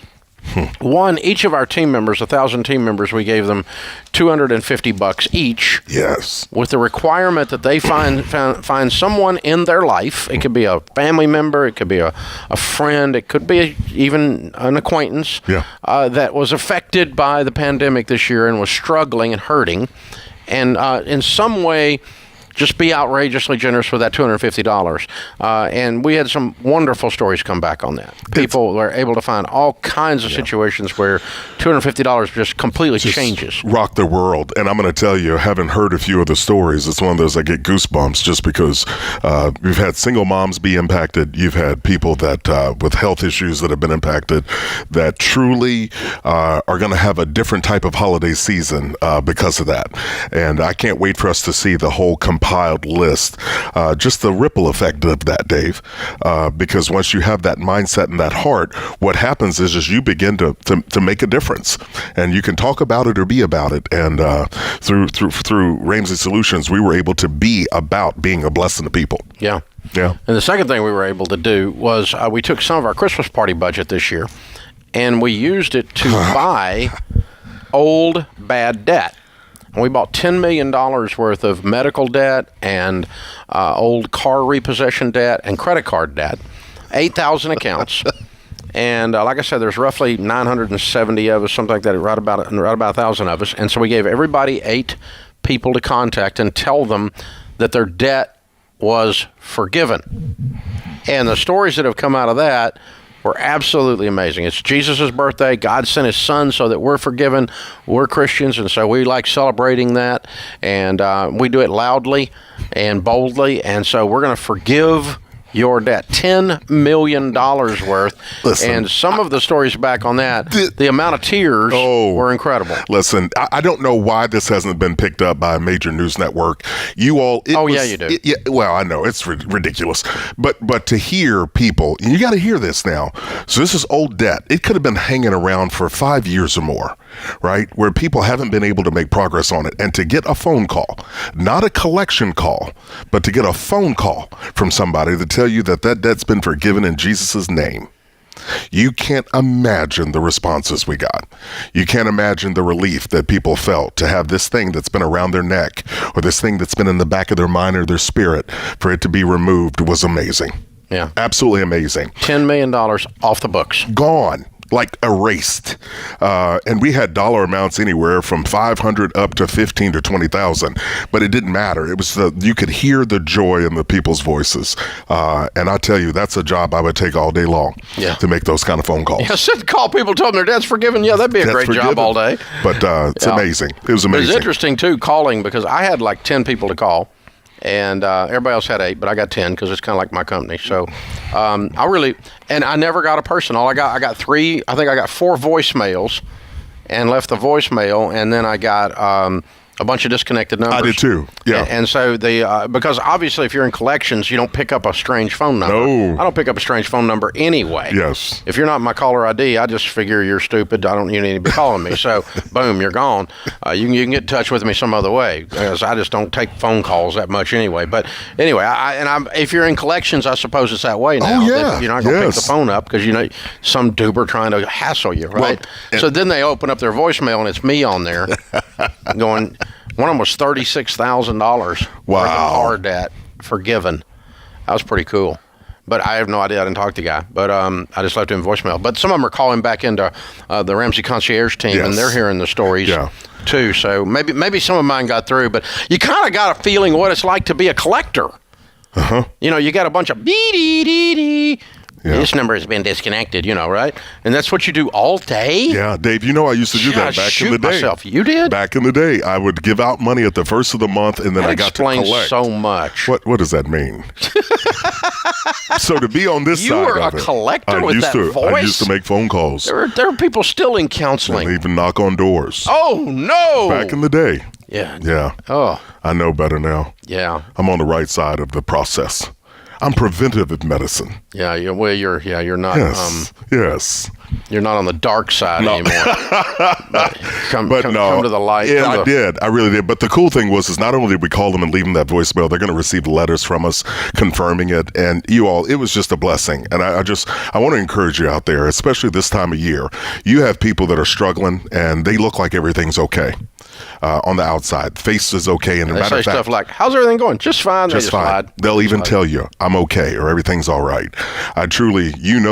One, each of our team members, 1,000 team members, we gave them $250 each. Yes. With the requirement that they find someone in their life. It could be a family member, it could be a friend, it could be even an acquaintance that was affected by the pandemic this year and was struggling and hurting. And in some way, just be outrageously generous with that $250. And we had some wonderful stories come back on that. People were able to find all kinds of situations where $250 just completely changes. Rock the world. And I'm going to tell you, having heard a few of the stories, it's one of those I get goosebumps just because we've had single moms be impacted. You've had people that with health issues that have been impacted that truly are going to have a different type of holiday season because of that. And I can't wait for us to see the whole compiled list, just the ripple effect of that, Dave, because once you have that mindset and that heart, what happens is you begin to make a difference, and you can talk about it or be about it. And through Ramsey Solutions, we were able to be about being a blessing to people. Yeah. And the second thing we were able to do was we took some of our Christmas party budget this year, and we used it to buy old bad debt. And we bought $10 million worth of medical debt and old car repossession debt and credit card debt, 8,000 accounts. And like I said, there's roughly 970 of us, something like that, right about 1,000 of us. And so we gave everybody 8 people to contact and tell them that their debt was forgiven. And the stories that have come out of that were absolutely amazing. It's Jesus' birthday. God sent his son so that we're forgiven. We're Christians, and so we like celebrating that. And we do it loudly and boldly. And so we're going to forgive your debt, $10 million worth. Listen, and some of the stories back on that, the amount of tears were incredible. Listen, I don't know why this hasn't been picked up by a major news network. You all, yeah, you do. Well, I know it's ridiculous, but to hear people, and you got to hear this now. So this is old debt. It could have been hanging around for 5 years or more, right? Where people haven't been able to make progress on it, and to get a phone call, not a collection call, but to get a phone call from somebody to tell you that debt's been forgiven in Jesus' name. You can't imagine the responses we got. You can't imagine the relief that people felt to have this thing that's been around their neck or this thing that's been in the back of their mind or their spirit, for it to be removed was amazing. Yeah. Absolutely amazing. $10 million off the books. Gone. Like erased. And we had dollar amounts anywhere from 500 up to 15 to 20,000, but it didn't matter. It was you could hear the joy in the people's voices. And I tell you, that's a job I would take all day long to make those kind of phone calls. Yeah, sit and call people, tell them their debt's forgiven. Yeah, that'd be a great job all day. But it's amazing. It was amazing. It was interesting too, calling, because I had like 10 people to call. And everybody else had 8, but I got 10 because it's kind of like my company. So I never got a person. I got 3. I think I got 4 voicemails, and left the voicemail, and then I got a bunch of disconnected numbers. I did too. Yeah. And so because obviously if you're in collections, you don't pick up a strange phone number. No. I don't pick up a strange phone number anyway. Yes. If you're not my caller ID, I just figure you're stupid. You need to be calling me. So boom, you're gone. You can get in touch with me some other way, because I just don't take phone calls that much anyway. But anyway, if you're in collections, I suppose it's that way now. Oh, yeah. You're not going to pick the phone up because some duper trying to hassle you, right? Well, so then they open up their voicemail and it's me on there going. One of them was $36,000 worth of car debt forgiven. That was pretty cool. But I have no idea. I didn't talk to the guy. But I just left him a voicemail. But some of them are calling back into the Ramsey concierge team, and they're hearing the stories too. So maybe some of mine got through. But you kind of got a feeling what it's like to be a collector. You got a bunch of dee. This number has been disconnected, right? And that's what you do all day? Yeah, Dave, I used to do that back in the day. Myself. You did? Back in the day, I would give out money at the first of the month, and then I got to collect. That explains so much. What does that mean? So to be on this you side were of a it, collector with that voice? I used to make phone calls. There are people still in counseling. And even knock on doors. Oh, no! Back in the day. Yeah. Yeah. Oh. I know better now. Yeah. I'm on the right side of the process. I'm preventative medicine. Yeah, you're not. Yes. You're not on the dark side anymore. Come to the light. Yeah, I did. I really did. But the cool thing was not only did we call them and leave them that voicemail, they're going to receive letters from us confirming it. And it was just a blessing. And I want to encourage you out there, especially this time of year. You have people that are struggling and they look like everything's okay. On the outside, face is okay, and they say stuff like, "How's everything going?" Just fine. Just fine. They'll even tell you, "I'm okay," or "Everything's all right." I truly,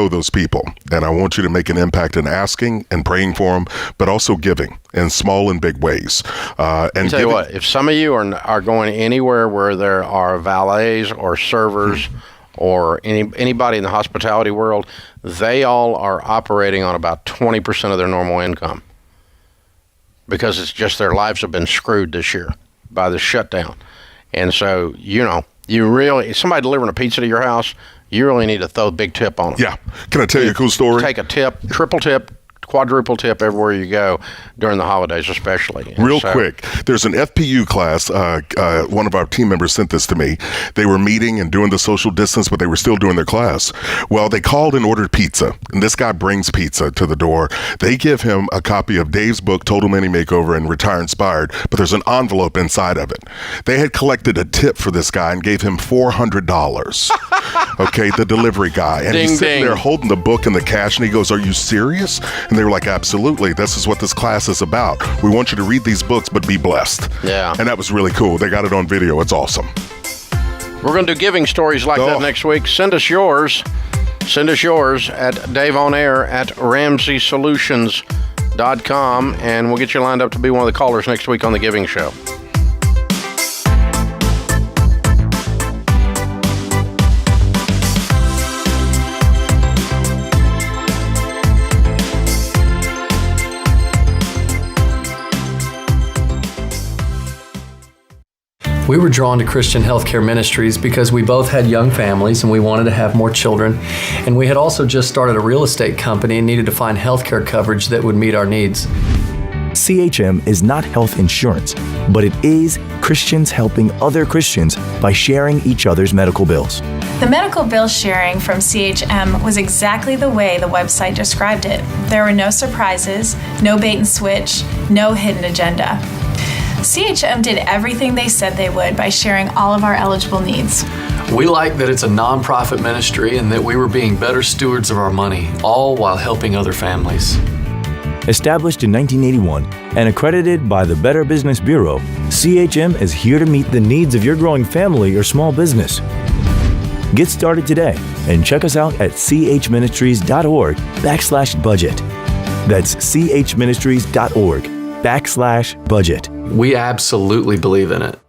those people, and I want you to make an impact in asking and praying for them, but also giving in small and big ways. And tell you what, if some of you are going anywhere where there are valets or servers or anybody in the hospitality world, they all are operating on about 20% of their normal income. Because it's just their lives have been screwed this year by the shutdown. And so, somebody delivering a pizza to your house, you really need to throw a big tip on them. Yeah. Can I tell you a cool story? Take a tip, triple tip, quadruple tip everywhere you go during the holidays especially. Real quick, there's an FPU class, one of our team members sent this to me. They were meeting and doing the social distance, but they were still doing their class. Well, they called and ordered pizza, and this guy brings pizza to the door. They give him a copy of Dave's book, Total Money Makeover and Retire Inspired, but there's an envelope inside of it. They had collected a tip for this guy and gave him $400. Okay, the delivery guy. And he's sitting there holding the book and the cash, and he goes, "Are you serious?" And they were like, "Absolutely. This is what this class is about. We want you to read these books, but be blessed." Yeah. And that was really cool. They got it on video. It's awesome. We're going to do giving stories like that next week. Send us yours at daveonair@ramseysolutions.com, and we'll get you lined up to be one of the callers next week on The Giving Show. We were drawn to Christian Healthcare Ministries because we both had young families and we wanted to have more children. And we had also just started a real estate company and needed to find healthcare coverage that would meet our needs. CHM is not health insurance, but it is Christians helping other Christians by sharing each other's medical bills. The medical bill sharing from CHM was exactly the way the website described it. There were no surprises, no bait and switch, no hidden agenda. CHM did everything they said they would by sharing all of our eligible needs. We like that it's a nonprofit ministry and that we were being better stewards of our money, all while helping other families. Established in 1981 and accredited by the Better Business Bureau, CHM is here to meet the needs of your growing family or small business. Get started today and check us out at chministries.org/budget. That's chministries.org/budget. We absolutely believe in it.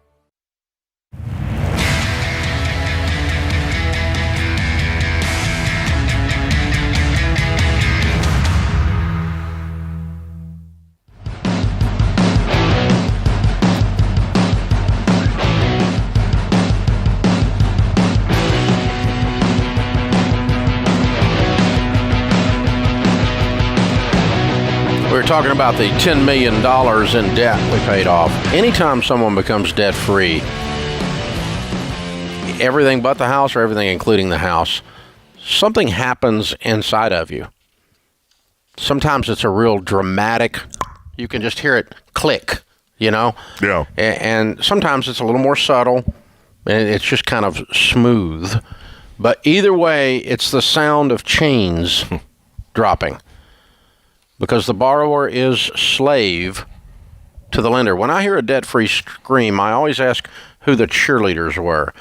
Talking about the $10 million in debt we paid off. Anytime someone becomes debt-free, everything but the house or everything including the house, something happens inside of you. Sometimes it's a real dramatic, you can just hear it click, Yeah. And sometimes it's a little more subtle, and it's just kind of smooth. But either way, it's the sound of chains dropping. Because the borrower is slave to the lender. When I hear a debt-free scream, I always ask who the cheerleaders were.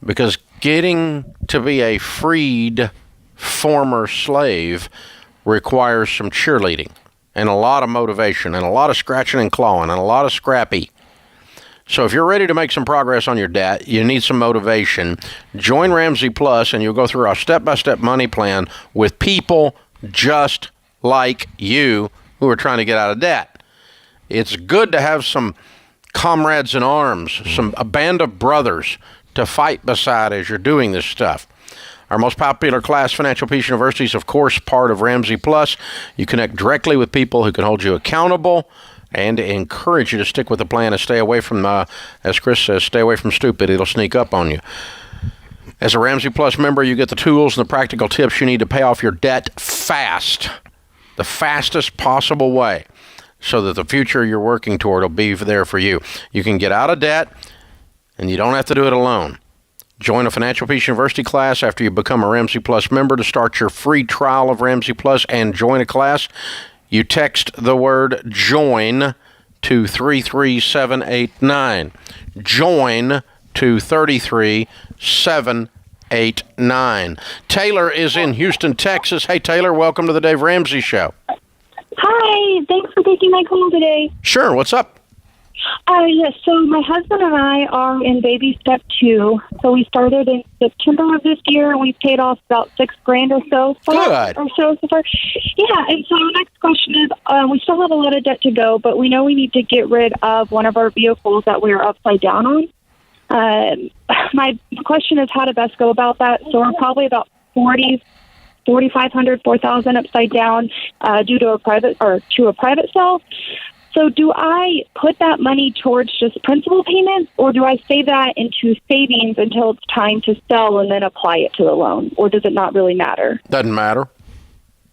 Because Getting to be a freed former slave requires some cheerleading and a lot of motivation and a lot of scratching and clawing and a lot of scrappy. So if you're ready to make some progress on your debt, you need some motivation. Join Ramsey Plus and you'll go through our step-by-step money plan with people just like you who are trying to get out of debt. It's good to have some comrades in arms, a band of brothers to fight beside as you're doing this stuff. Our most popular class, Financial Peace University, is, of course, part of Ramsey Plus. You connect directly with people who can hold you accountable and encourage you to stick with the plan and stay away from, as Chris says, stay away from stupid. It'll sneak up on you. As a Ramsey Plus member, you get the tools and the practical tips you need to pay off your debt fast, the fastest possible way, so that the future you're working toward will be there for you. You can get out of debt, and you don't have to do it alone. Join a Financial Peace University class after you become a Ramsey Plus member. To start your free trial of Ramsey Plus and join a class, you text the word JOIN to 33789. JOIN to 33789. Taylor is in Houston, Texas. Hey, Taylor, welcome to the Dave Ramsey Show. Hi, thanks for taking my call today. Sure, what's up? Yes, so my husband and I are in baby step 2. So we started in September of this year. We paid off about $6,000 or so. Good. Or so far. Yeah, and so our next question is, we still have a lot of debt to go, but we know we need to get rid of one of our vehicles that we are upside down on. My question is how to best go about that. So we're probably about $4,500, $4,000 upside down due to a private sale. So do I put that money towards just principal payments, or do I save that into savings until it's time to sell and then apply it to the loan? Or does it not really matter? Doesn't matter.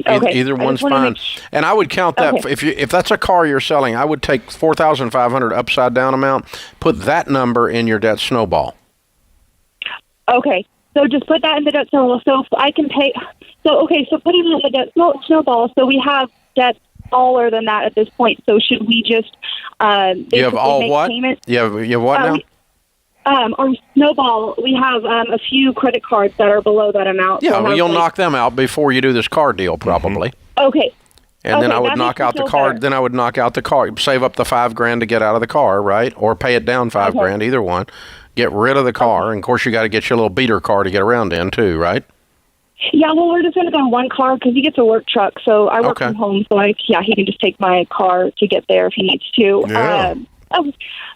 Okay. Either one's fine. And I would count that, if that's a car you're selling, I would take $4,500 upside down amount, put that number in your debt snowball. Okay. So just put that in the debt snowball. So I can pay. So putting it in the debt snowball, so we have debt taller than that at this point. So should we just you have all make what? payments? You have what now? Our snowball, we have a few credit cards that are below that amount. Yeah, so well, you'll knock them out before you do this car deal, probably. Okay. And then I would knock out the card. Better. Then I would knock out the car. Save up the $5,000 to get out of the car, right? Or pay it down $5,000, either one. Get rid of the car, and of course you got to get your little beater car to get around in too, right? Yeah, well, we're just going to go in one car because he gets a work truck. So I work from home, so he can just take my car to get there if he needs to. Yeah.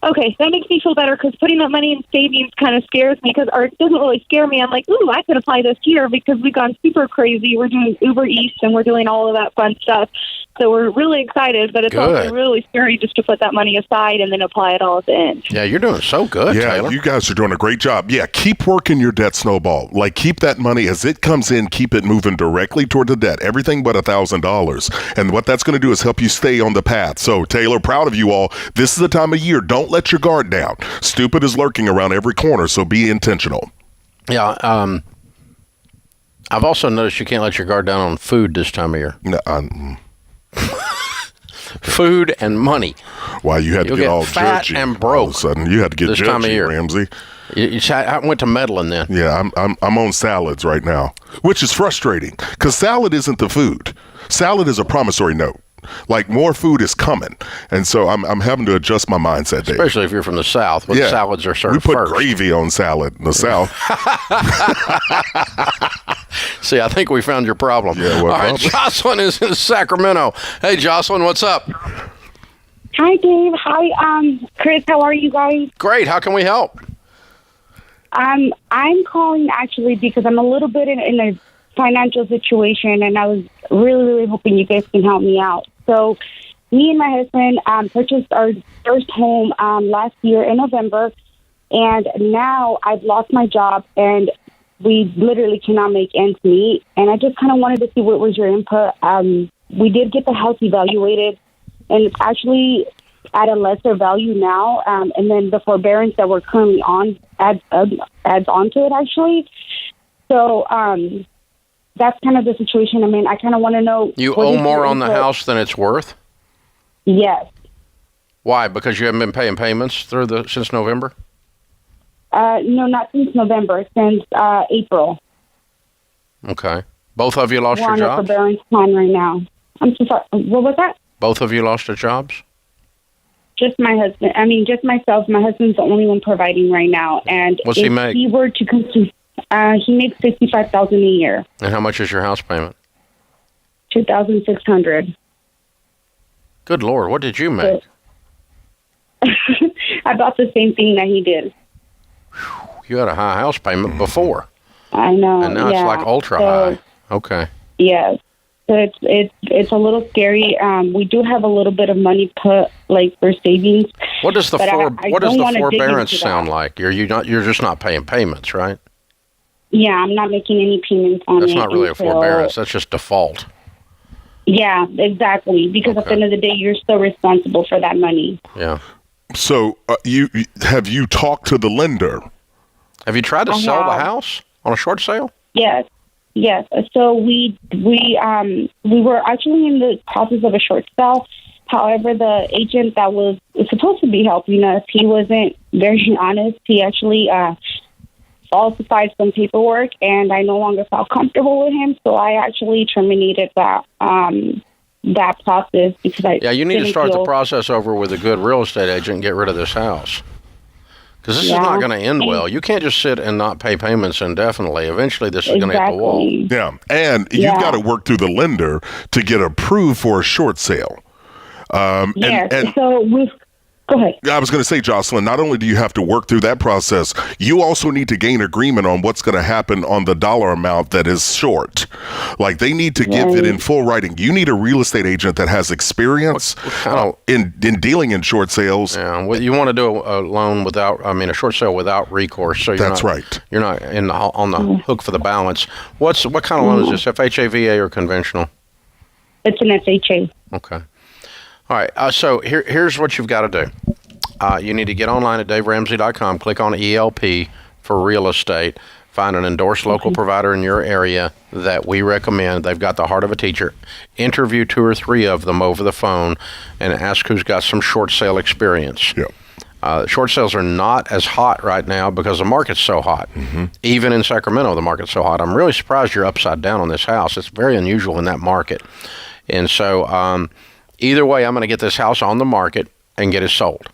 Okay, that makes me feel better because putting that money in savings kind of scares me or it doesn't really scare me. I'm like, ooh, I could apply this here because we've gone super crazy. We're doing Uber Eats and we're doing all of that fun stuff. So we're really excited, but it's also really scary just to put that money aside and then apply it all at the end. Yeah, you're doing so good, Taylor. You guys are doing a great job. Yeah, keep working your debt snowball. Like, keep that money as it comes in, keep it moving directly toward the debt. Everything but $1,000. And what that's going to do is help you stay on the path. So, Taylor, proud of you all. This is the time of year. Don't let your guard down. Stupid is lurking around every corner, so be intentional. Yeah, I've also noticed you can't let your guard down on food this time of year. No, food and money. Why you had to get all fat judgy and broke. All of a sudden, you had to get this judgy, time of year. Ramsey. I went to meddling then. Yeah, I'm on salads right now, which is frustrating because salad isn't the food. Salad is a promissory note. Like, more food is coming, and so I'm having to adjust my mindset, Dave. Especially if you're from the South, when salads are served We put first. gravy on salad in the South. See, I think we found your problem. Yeah, all right, Jocelyn is in Sacramento. Hey, Jocelyn, what's up? Hi, Dave. Hi, Chris. How are you guys? Great. How can we help? I'm calling actually because I'm a little bit in a financial situation, and I was really hoping you guys can help me out. So, me and my husband purchased our first home last year in November, and now I've lost my job, and we literally cannot make ends meet. And I just kind of wanted to see what was your input. We did get the house evaluated, and it's actually at a lesser value now, and then the forbearance that we're currently on adds on to it, actually. So, that's kind of the situation. I mean, I kind of want to know. You owe more on the house than it's worth? Yes. Why? Because you haven't been paying payments since November? No, not since November, since April. Okay. Both of you lost your We're on a jobs? forbearance plan right now. I'm so sorry. What was that? Both of you lost your jobs? Just my husband. I mean, just myself. My husband's the only one providing right now. And What's he if make? he were to come to, he makes $55,000 a year. And how much is your house payment? $2,600. Good Lord, what did you make? About the same thing that he did. You had a high house payment before. I know. And now it's like ultra high. Okay. Yes. So it's a little scary. We do have a little bit of money put like for savings. What does the but what does don't the wanna dig forbearance into sound that. like? You're just not paying payments, right? Yeah, I'm not making any payments on That's it. not really a until- forbearance. That's just default. Yeah, exactly. Because at the end of the day, you're still responsible for that money. Yeah. So you talked to the lender? Have you tried to I sell the have. house on a short sale? Yes. So we were actually in the process of a short sale. However, the agent that was supposed to be helping us, he wasn't very honest. He actually falsified some paperwork, and I no longer felt comfortable with him. So I actually terminated that process because You need to didn't start the feel- process over with a good real estate agent and get rid of this house. Because this is not going to end well. You can't just sit and not pay payments indefinitely. Eventually, this is going to hit the wall. Yeah, and you've got to work through the lender to get approved for a short sale. Yes. So we've. Go ahead. I was going to say, Jocelyn, not only do you have to work through that process, you also need to gain agreement on what's going to happen on the dollar amount that is short. Like, they need to give it in full writing. You need a real estate agent that has experience in dealing in short sales. Yeah, well, you want to do a loan a short sale without recourse. So That's right. You're not on the hook for the balance. What kind of loan is this? FHA, VA, or conventional? It's an FHA. Okay. All right, so here's what you've got to do. You need to get online at daveramsey.com, click on ELP for real estate, find an endorsed local provider in your area that we recommend. They've got the heart of a teacher. Interview 2 or 3 of them over the phone and ask who's got some short sale experience. Yeah. Short sales are not as hot right now because the market's so hot. Even in Sacramento, the market's so hot. I'm really surprised you're upside down on this house. It's very unusual in that market. And so either way, I'm going to get this house on the market and get it sold.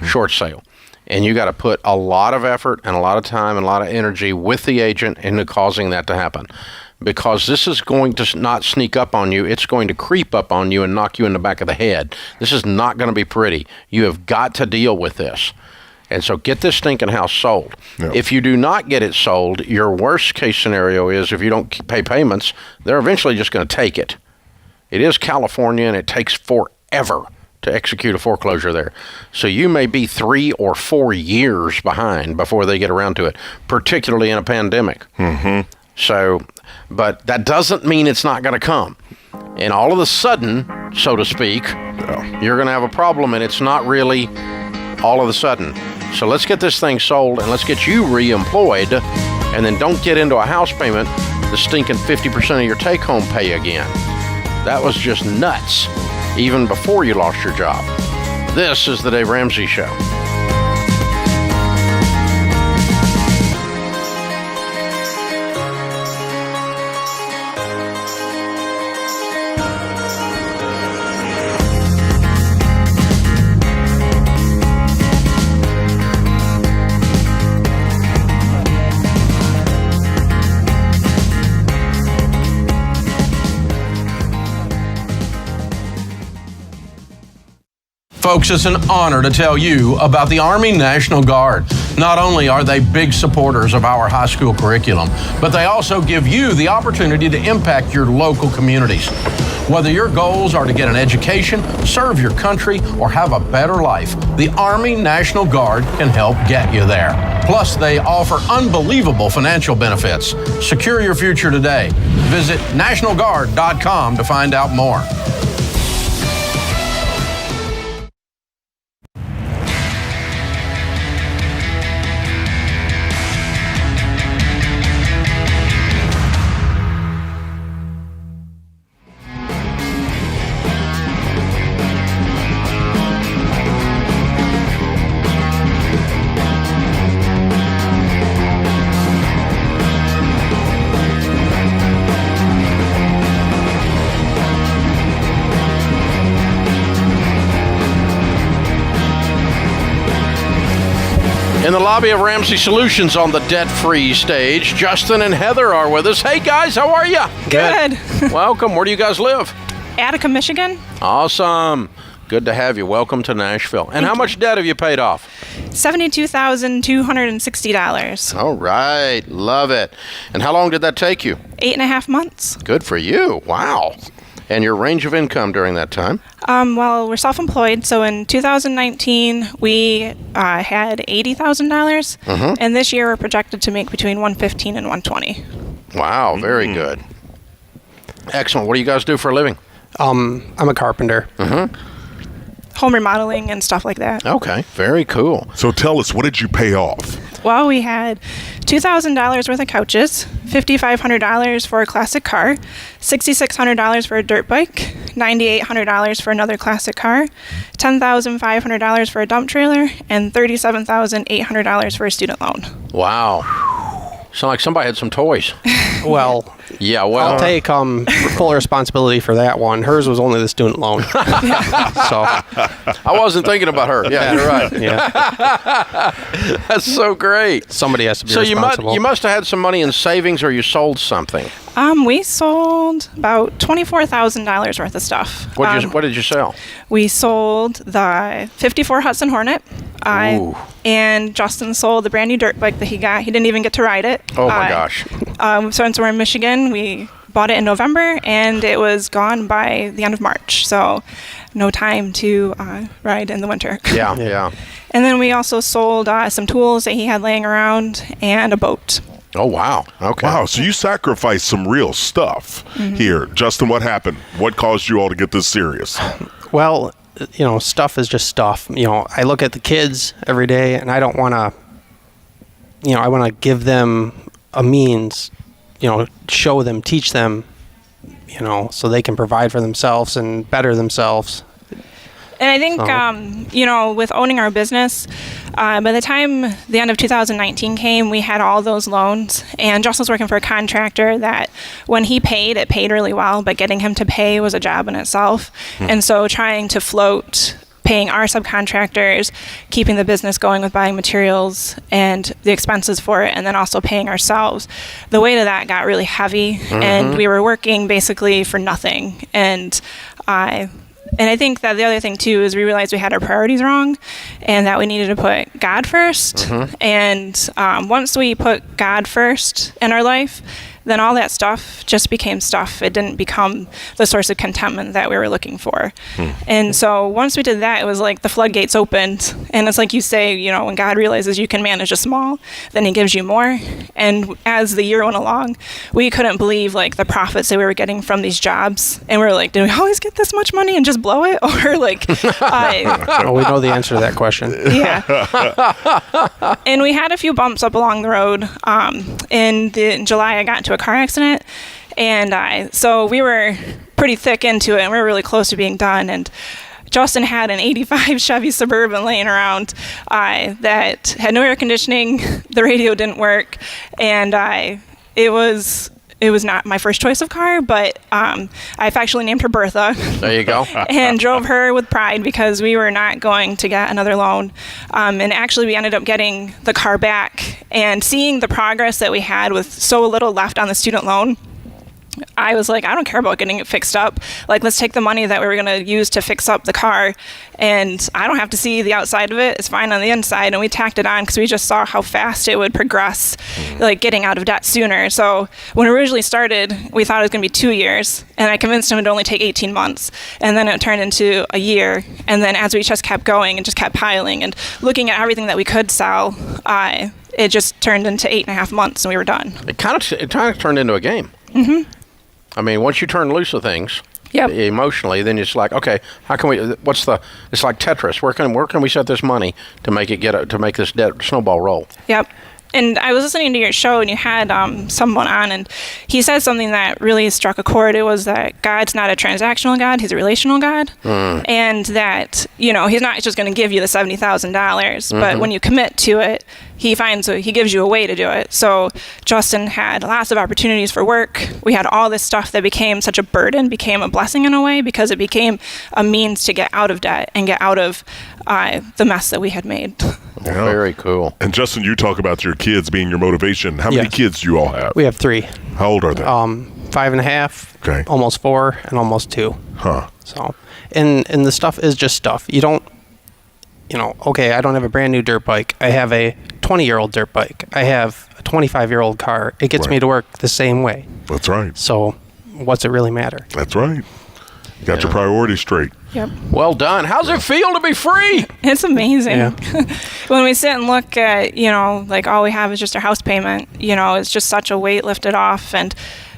Short sale. And you got to put a lot of effort and a lot of time and a lot of energy with the agent into causing that to happen. Because this is going to not sneak up on you. It's going to creep up on you and knock you in the back of the head. This is not going to be pretty. You have got to deal with this. And so get this stinking house sold. Yeah. If you do not get it sold, your worst case scenario is if you don't pay payments, they're eventually just going to take it. It is California, and it takes forever to execute a foreclosure there. So you may be 3 or 4 years behind before they get around to it, particularly in a pandemic. So, but that doesn't mean it's not going to come. And all of a sudden, so to speak, you're going to have a problem, and it's not really all of a sudden. So let's get this thing sold, and let's get you re-employed, and then don't get into a house payment, the stinking 50% of your take-home pay again. That was just nuts, even before you lost your job. This is the Dave Ramsey Show. Folks, it's an honor to tell you about the Army National Guard. Not only are they big supporters of our high school curriculum, but they also give you the opportunity to impact your local communities. Whether your goals are to get an education, serve your country, or have a better life, the Army National Guard can help get you there. Plus, they offer unbelievable financial benefits. Secure your future today. Visit nationalguard.com to find out more. In the lobby of Ramsey Solutions on the debt-free stage, Justin and Heather are with us. Hey, guys, how are you? Good. Welcome. Where do you guys live? Attica, Michigan. Awesome. Good to have you. Welcome to Nashville. And how much debt have you paid off? $72,260. All right. Love it. And how long did that take you? 8.5 months. Good for you. Wow. And your range of income during that time? Well, we're self-employed, so in 2019 we had $80,000, and this year we're projected to make between $115,000 and $120,000. Wow, very good. Excellent. What do you guys do for a living? I'm a carpenter. Home remodeling and stuff like that. Okay, very cool. So tell us, what did you pay off? Well, we had $2,000 worth of couches, $5,500 for a classic car, $6,600 for a dirt bike, $9,800 for another classic car, $10,500 for a dump trailer, and $37,800 for a student loan. Wow. Sound like somebody had some toys. Well, yeah, I'll take full responsibility for that one. Hers was only the student loan. So I wasn't thinking about her. Yeah, you're right. Yeah. That's so great. Somebody has to be So responsible. you must have had some money in savings, or you sold something. We sold about $24,000 worth of stuff. What did you sell? We sold the 54 Hudson Hornet. And Justin sold the brand new dirt bike that he got. He didn't even get to ride it. Oh my gosh. Since we're in Michigan, we bought it in November, and it was gone by the end of March. So no time to ride in the winter. Yeah. And then we also sold some tools that he had laying around and a boat. Oh, wow. Okay. Wow, so you sacrificed some real stuff here. Justin, what happened? What caused you all to get this serious? Well, stuff is just stuff. I look at the kids every day, and I don't want to, I want to give them a means, show them, teach them, so they can provide for themselves and better themselves. And I think, with owning our business, by the time the end of 2019 came, we had all those loans. And Justin was working for a contractor that when he paid, it paid really well, but getting him to pay was a job in itself. And so trying to float paying our subcontractors, keeping the business going with buying materials and the expenses for it, and then also paying ourselves. The weight of that got really heavy, and we were working basically for nothing. And I think that the other thing, too, is we realized we had our priorities wrong and that we needed to put God first. And once we put God first in our life, then all that stuff just became stuff. It didn't become the source of contentment that we were looking for. And so once we did that, it was like the floodgates opened. And it's like you say, when God realizes you can manage a small, then he gives you more. And as the year went along, we couldn't believe the profits that we were getting from these jobs. And we were like, did we always get this much money and just blow it? Or well, we know the answer to that question. Yeah. And we had a few bumps up along the road. In July, I got into a car accident, and so we were pretty thick into it, and we were really close to being done. And Justin had an 85 Chevy Suburban laying around that had no air conditioning. The radio didn't work, and it was not my first choice of car, but I affectionately named her Bertha. There you go. And drove her with pride because we were not going to get another loan. And actually, we ended up getting the car back. And seeing the progress that we had with so little left on the student loan, I was like, I don't care about getting it fixed up. Let's take the money that we were going to use to fix up the car, and I don't have to see the outside of it. It's fine on the inside. And we tacked it on because we just saw how fast it would progress, getting out of debt sooner. So when we originally started, we thought it was going to be 2 years, and I convinced him it would only take 18 months. And then it turned into a year. And then as we just kept going and just kept piling and looking at everything that we could sell, it just turned into 8.5 months, and we were done. It kind of turned into a game. I mean, once you turn loose of things emotionally, then it's like, okay, how can we? It's like Tetris. Where can we set this money to make this debt snowball roll? Yep. And I was listening to your show, and you had someone on, and he said something that really struck a chord. It was that God's not a transactional God; He's a relational God, and that He's not just going to give you the $70,000, but when you commit to it, He gives you a way to do it. So Justin had lots of opportunities for work. We had all this stuff that became such a burden, became a blessing in a way, because it became a means to get out of debt and get out of the mess that we had made. Yeah. Very cool. And Justin, you talk about your kids being your motivation. How many kids do you all have? We have 3. How old are they? 5.5, okay, almost 4, and almost 2. Huh. So, and the stuff is just stuff. You don't, okay, I don't have a brand new dirt bike. I have a 20-year-old dirt bike. I have a 25-year-old car. It gets me to work the same way. That's right. So, what's it really matter? That's right. You got your priorities straight. Yep. Well done. How's it feel to be free? It's amazing. Yeah. When we sit and look at, like all we have is just our house payment, it's just such a weight lifted off. And,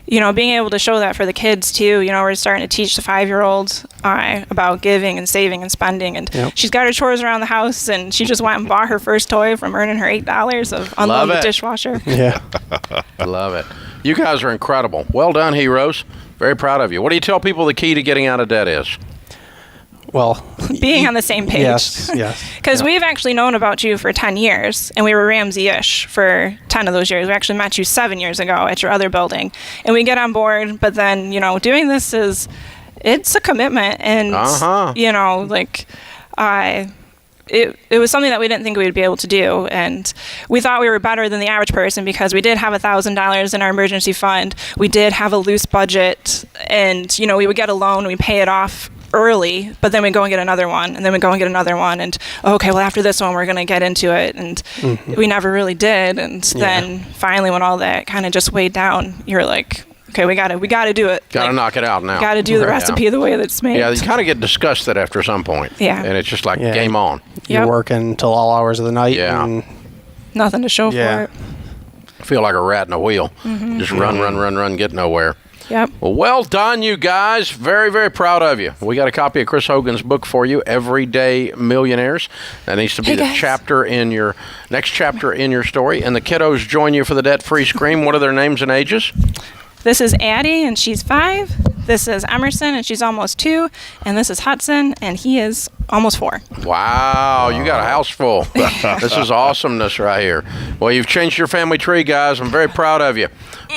being able to show that for the kids too, we're starting to teach the 5-year-olds about giving and saving and spending. And she's got her chores around the house, and she just went and bought her first toy from earning her $8 of unloaded dishwasher. Yeah. I love it. You guys are incredible. Well done, heroes. Very proud of you. What do you tell people the key to getting out of debt is? Well, being on the same page. Yes. Because we've actually known about you for 10 years, and we were Ramsey-ish for 10 of those years. We actually met you 7 years ago at your other building. And we get on board, but then, doing this it's a commitment. And, it was something that we didn't think we would be able to do. And we thought we were better than the average person because we did have $1,000 in our emergency fund. We did have a loose budget, and, we would get a loan, we'd pay it off early, but then we go and get another one, and then we go and get another one, and okay, well, after this one we're going to get into it, and we never really did. And then finally, when all that kind of just weighed down, you're like, okay, we got to do it. Got to knock it out now. Got to do the recipe the way that it's made. Yeah, you kind of get disgusted after some point. Yeah. And it's just like game on. You're working till all hours of the night. Yeah. And nothing to show for it. I feel like a rat in a wheel. Just run, get nowhere. Yep. Well done, you guys. Very, very proud of you. We got a copy of Chris Hogan's book for you, Everyday Millionaires. That needs to be the chapter in your next chapter in your story. And the kiddos join you for the debt-free scream. What are their names and ages? This is Addie, and she's 5. This is Emerson, and she's almost 2. And this is Hudson, and he is almost 4. Wow, you got a house full. This is awesomeness right here. Well, you've changed your family tree, guys. I'm very proud of you.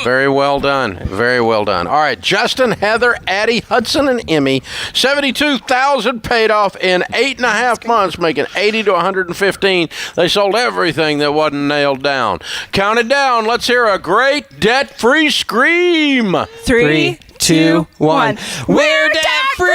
Very well done. Very well done. All right, Justin, Heather, Addie, Hudson, and Emmy, $72,000 paid off in 8.5 months, making $80 to $115. They sold everything that wasn't nailed down. Count it down. Let's hear a great debt-free scream. 3, 2, 1. We're debt-free!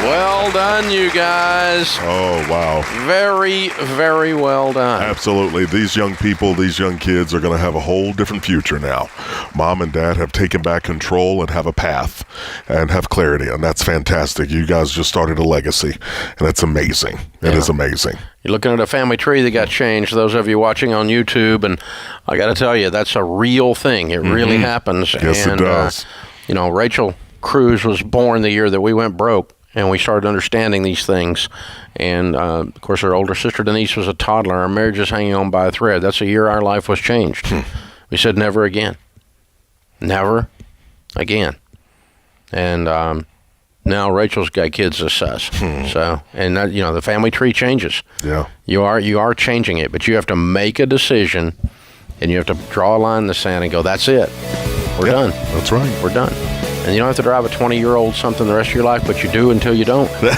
Well done, you guys. Oh, wow. Very, very well done. Absolutely. These young people, these young kids are going to have a whole different future now. Mom and Dad have taken back control and have a path and have clarity, and that's fantastic. You guys just started a legacy, and it's amazing. It is amazing. You're looking at a family tree that got changed. Those of you watching on YouTube, and I got to tell you, that's a real thing. It really happens. Yes, and, it does. Rachel Cruz was born the year that we went broke. And we started understanding these things. And, of course, our older sister Denise was a toddler. Our marriage is hanging on by a thread. That's the year our life was changed. We said never again. Never again. And now Rachel's got kids this size. So, and that, the family tree changes. Yeah. You are changing it, but you have to make a decision, and you have to draw a line in the sand and go, that's it. We're done. That's right. We're done. And you don't have to drive a 20-year-old something the rest of your life, but you do until you don't. You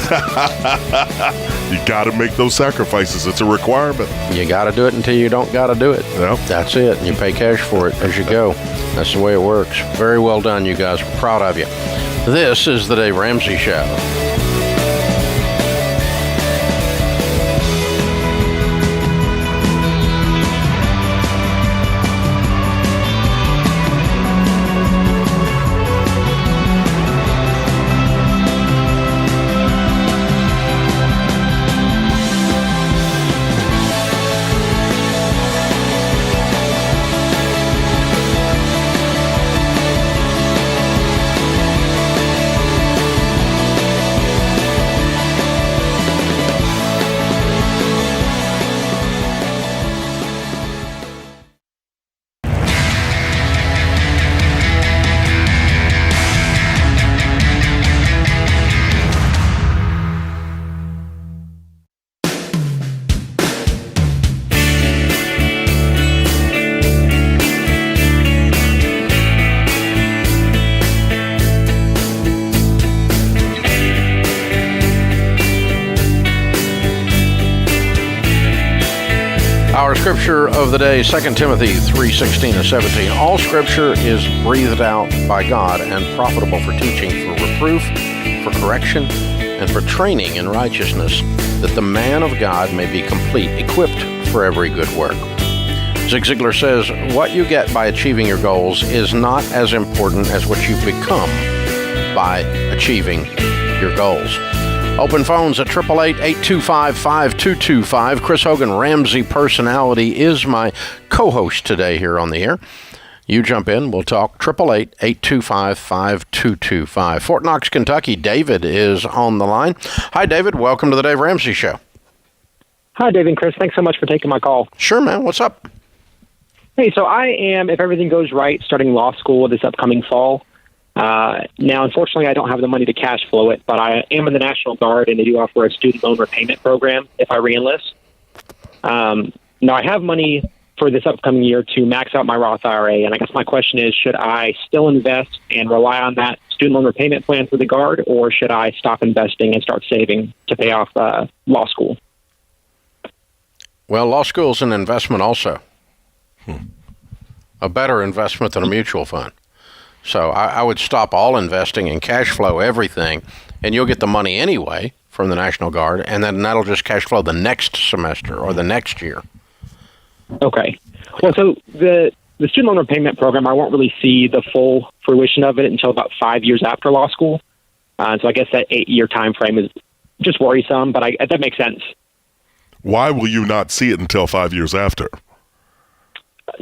got to make those sacrifices. It's a requirement. You got to do it until you don't got to do it. Yep. That's it. And you pay cash for it as you go. That's the way it works. Very well done, you guys. We're proud of you. This is the Dave Ramsey Show. Our scripture of the day, 2 Timothy 3:16-17. All scripture is breathed out by God and profitable for teaching, for reproof, for correction, and for training in righteousness, that the man of God may be complete, equipped for every good work. Zig Ziglar says, what you get by achieving your goals is not as important as what you become by achieving your goals. Open phones at 888-825-5225. Chris Hogan, Ramsey Personality, is my co-host today here on the air. You jump in, we'll talk. 888-825-5225. Fort Knox, Kentucky, David is on the line. Hi, David. Welcome to the Dave Ramsey Show. Hi, Dave and Chris. Thanks so much for taking my call. Sure, man. What's up? Hey, so I am, if everything goes right, starting law school this upcoming fall. Now, unfortunately, I don't have the money to cash flow it, but I am in the National Guard, and they do offer a student loan repayment program if I reenlist. Now, I have money for this upcoming year to max out my Roth IRA, and I guess my question is, should I still invest and rely on that student loan repayment plan for the Guard, or should I stop investing and start saving to pay off law school? Well, law school is an investment also. A better investment than a mutual fund. So I would stop all investing and cash flow everything, and you'll get the money anyway from the National Guard, and then that'll just cash flow the next semester or the next year. Okay. Well, so the student loan repayment program, I won't really see the full fruition of it until about 5 years after law school. So I guess that 8-year time frame is just worrisome, but that makes sense. Why will you not see it until 5 years after?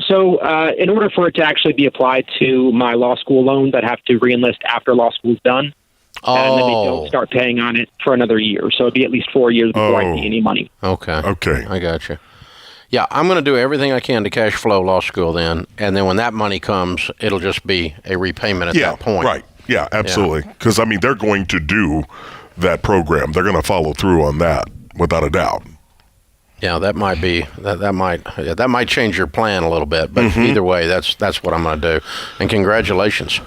So in order for it to actually be applied to my law school loans, I'd have to reenlist after law school's done. And then they don't start paying on it for another year. So it'd be at least 4 years before I see any money. Okay. I got you. Yeah, I'm going to do everything I can to cash flow law school then. And then when that money comes, it'll just be a repayment at that point. Right. Yeah, absolutely. Because, I mean, they're going to do that program. They're going to follow through on that without a doubt. Yeah, that might be that might change your plan a little bit, but either way, that's what I'm going to do. And congratulations,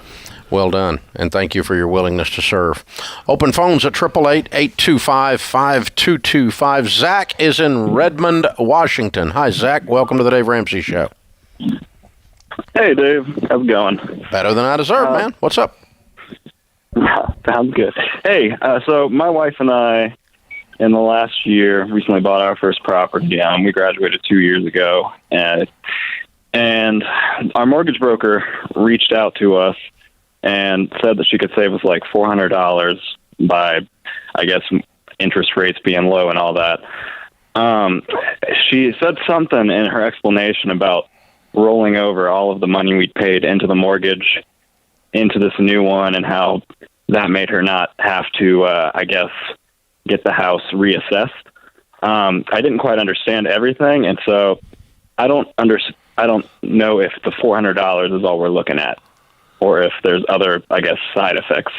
well done, and thank you for your willingness to serve. Open phones at 888-825-5225. Zach is in Redmond, Washington. Hi, Zach. Welcome to the Dave Ramsey Show. Hey, Dave. How's it going? Better than I deserve, man. What's up? Sounds good. Hey, so my wife and I, in the last year, recently bought our first property. We graduated 2 years ago, and our mortgage broker reached out to us and said that she could save us like $400 by, I guess, interest rates being low and all that. She said something in her explanation about rolling over all of the money we'd paid into the mortgage into this new one, and how that made her not have to, I guess, get the house reassessed. I didn't quite understand everything, and so I don't know if the $400 is all we're looking at, or if there's other, I guess, side effects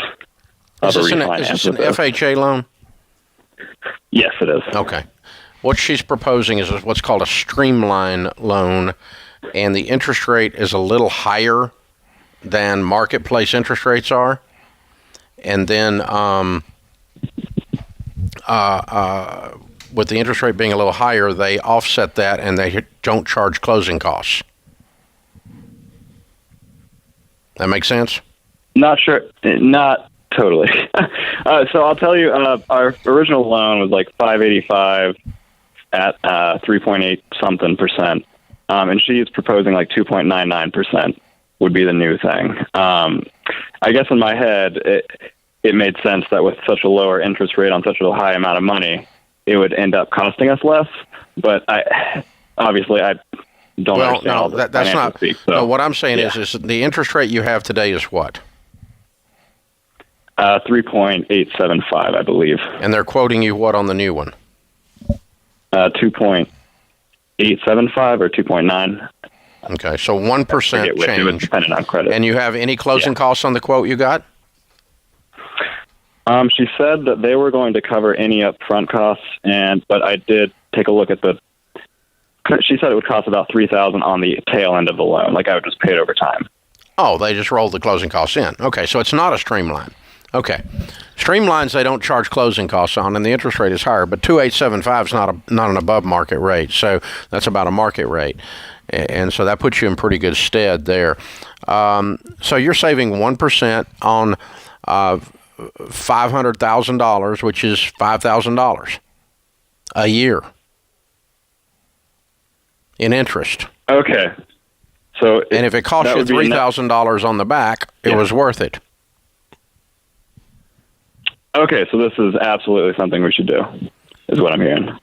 of a refinance. Is this an FHA loan? Yes, it is. Okay. What she's proposing is what's called a streamline loan, and the interest rate is a little higher than marketplace interest rates are, and then with the interest rate being a little higher, they offset that and they don't charge closing costs. That makes sense? Not sure. Not totally. So I'll tell you, our original loan was like $585 at 3.8 something percent, and she's proposing like 2.99% would be the new thing. I guess in my head, it made sense that with such a lower interest rate on such a high amount of money, it would end up costing us less. But I don't understand all the financial speak. So, no, what I'm saying is the interest rate you have today is what? 3.875, I believe. And they're quoting you what on the new one? 2.875 or 2.9. Okay, so 1% change. Depending on credit. And you have any closing costs on the quote you got? She said that they were going to cover any upfront costs, but I did take a look at she said it would cost about $3,000 on the tail end of the loan, like I would just pay it over time. Oh, they just rolled the closing costs in. Okay, so it's not a streamline. Okay. Streamlines, they don't charge closing costs on, and the interest rate is higher, but 2.875 is not an above market rate, so that's about a market rate. And so that puts you in pretty good stead there. So you're saving 1% on $500,000, which is $5,000 a year in interest. Okay. So and if it costs you $3,000 on the back, it was worth it. Okay, so this is absolutely something we should do, is what I'm hearing.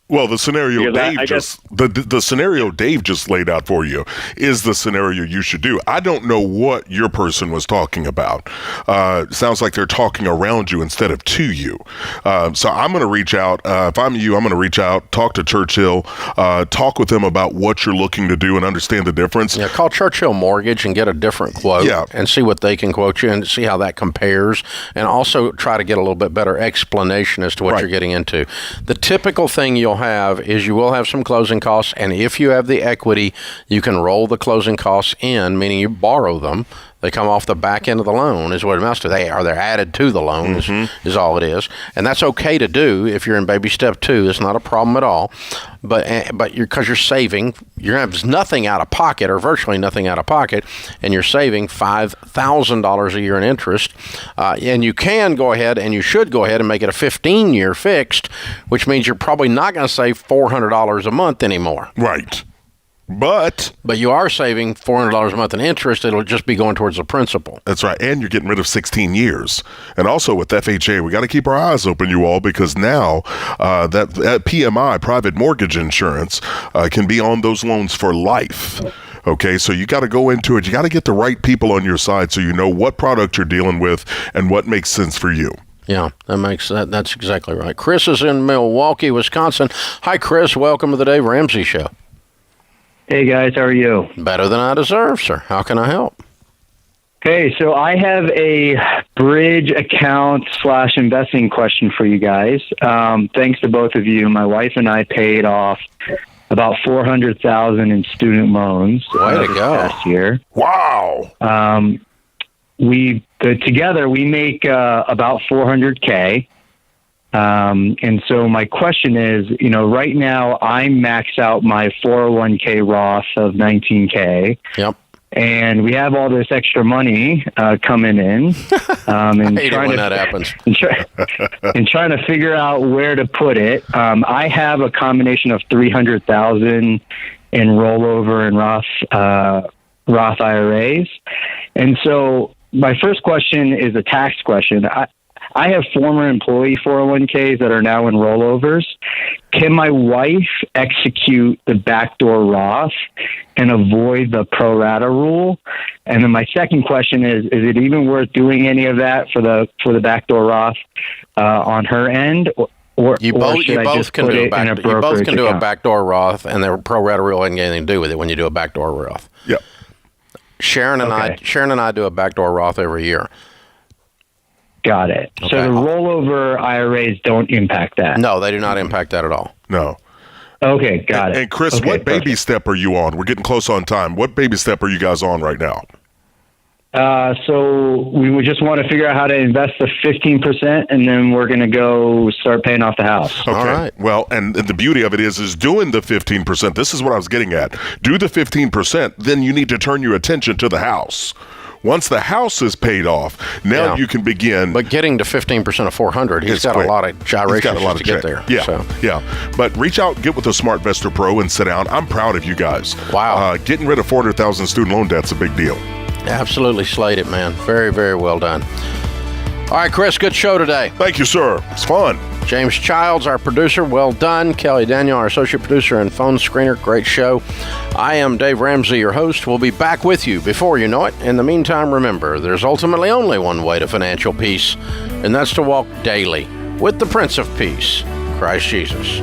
Well, the scenario the scenario Dave just laid out for you is the scenario you should do. I don't know what your person was talking about. Sounds like they're talking around you instead of to you. So I'm going to reach out. If I'm you, I'm going to reach out, talk to Churchill, talk with them about what you're looking to do and understand the difference. Yeah, call Churchill Mortgage and get a different quote and see what they can quote you and see how that compares, and also try to get a little bit better explanation as to what you're getting into. The typical thing you'll have is you will have some closing costs, and if you have the equity, you can roll the closing costs in, meaning you borrow them. They come off the back end of the loan is what it amounts to. They're added to the loan is all it is. And that's okay to do if you're in baby step 2. It's not a problem at all. But because you're saving, you're going to have nothing out of pocket or virtually nothing out of pocket, and you're saving $5,000 a year in interest. And you can go ahead, and you should go ahead and make it a 15-year fixed, which means you're probably not going to save $400 a month anymore. Right. But you are saving $400 a month in interest. It'll just be going towards the principal. That's right. And you're getting rid of 16 years. And also with FHA, we got to keep our eyes open, you all, because now that PMI, private mortgage insurance, can be on those loans for life. Okay, so you got to go into it. You got to get the right people on your side so you know what product you're dealing with and what makes sense for you. Yeah, that's exactly right. Chris is in Milwaukee, Wisconsin. Hi, Chris. Welcome to the Dave Ramsey Show. Hey, guys. How are you? Better than I deserve, sir. How can I help? Okay, so I have a bridge account / investing question for you guys. Thanks to both of you, my wife and I paid off about $400,000 in student loans. Way to go! Last year. Wow. Together we make about $400K. And so my question is, right now I max out my 401k Roth of $19K. Yep. And we have all this extra money coming in. And I hate it when that happens. And trying to figure out where to put it. I have a combination of $300,000 in rollover and Roth IRAs. And so my first question is a tax question. I have former employee 401ks that are now in rollovers. Can my wife execute the backdoor Roth and avoid the pro rata rule? And then my second question is it even worth doing any of that for the backdoor Roth on her end? Or you both can do a backdoor Roth, and the pro rata rule hasn't anything to do with it when you do a backdoor Roth. Yep. Sharon and I do a backdoor Roth every year. Got it. Okay. So the rollover IRAs don't impact that? No, they do not impact that at all. No. Okay, got it. And Chris, what baby step are you on? We're getting close on time. What baby step are you guys on right now? So we would just want to figure out how to invest the 15%, and then we're going to go start paying off the house. Okay. All right. Well, and the beauty of it is doing the 15%. This is what I was getting at. Do the 15%, then you need to turn your attention to the house. Once the house is paid off, now you can begin. But getting to 15% of 400, he's got a lot of gyrations to get there. Yeah. But reach out, get with a Smart Investor Pro, and sit down. I'm proud of you guys. Wow. Getting rid of 400,000 student loan debt's a big deal. Absolutely slayed it, man. Very, very well done. All right, Chris, good show today. Thank you, sir. It's fun. James Childs, our producer, well done. Kelly Daniel, our associate producer and phone screener, great show. I am Dave Ramsey, your host. We'll be back with you before you know it. In the meantime, remember, there's ultimately only one way to financial peace, and that's to walk daily with the Prince of Peace, Christ Jesus.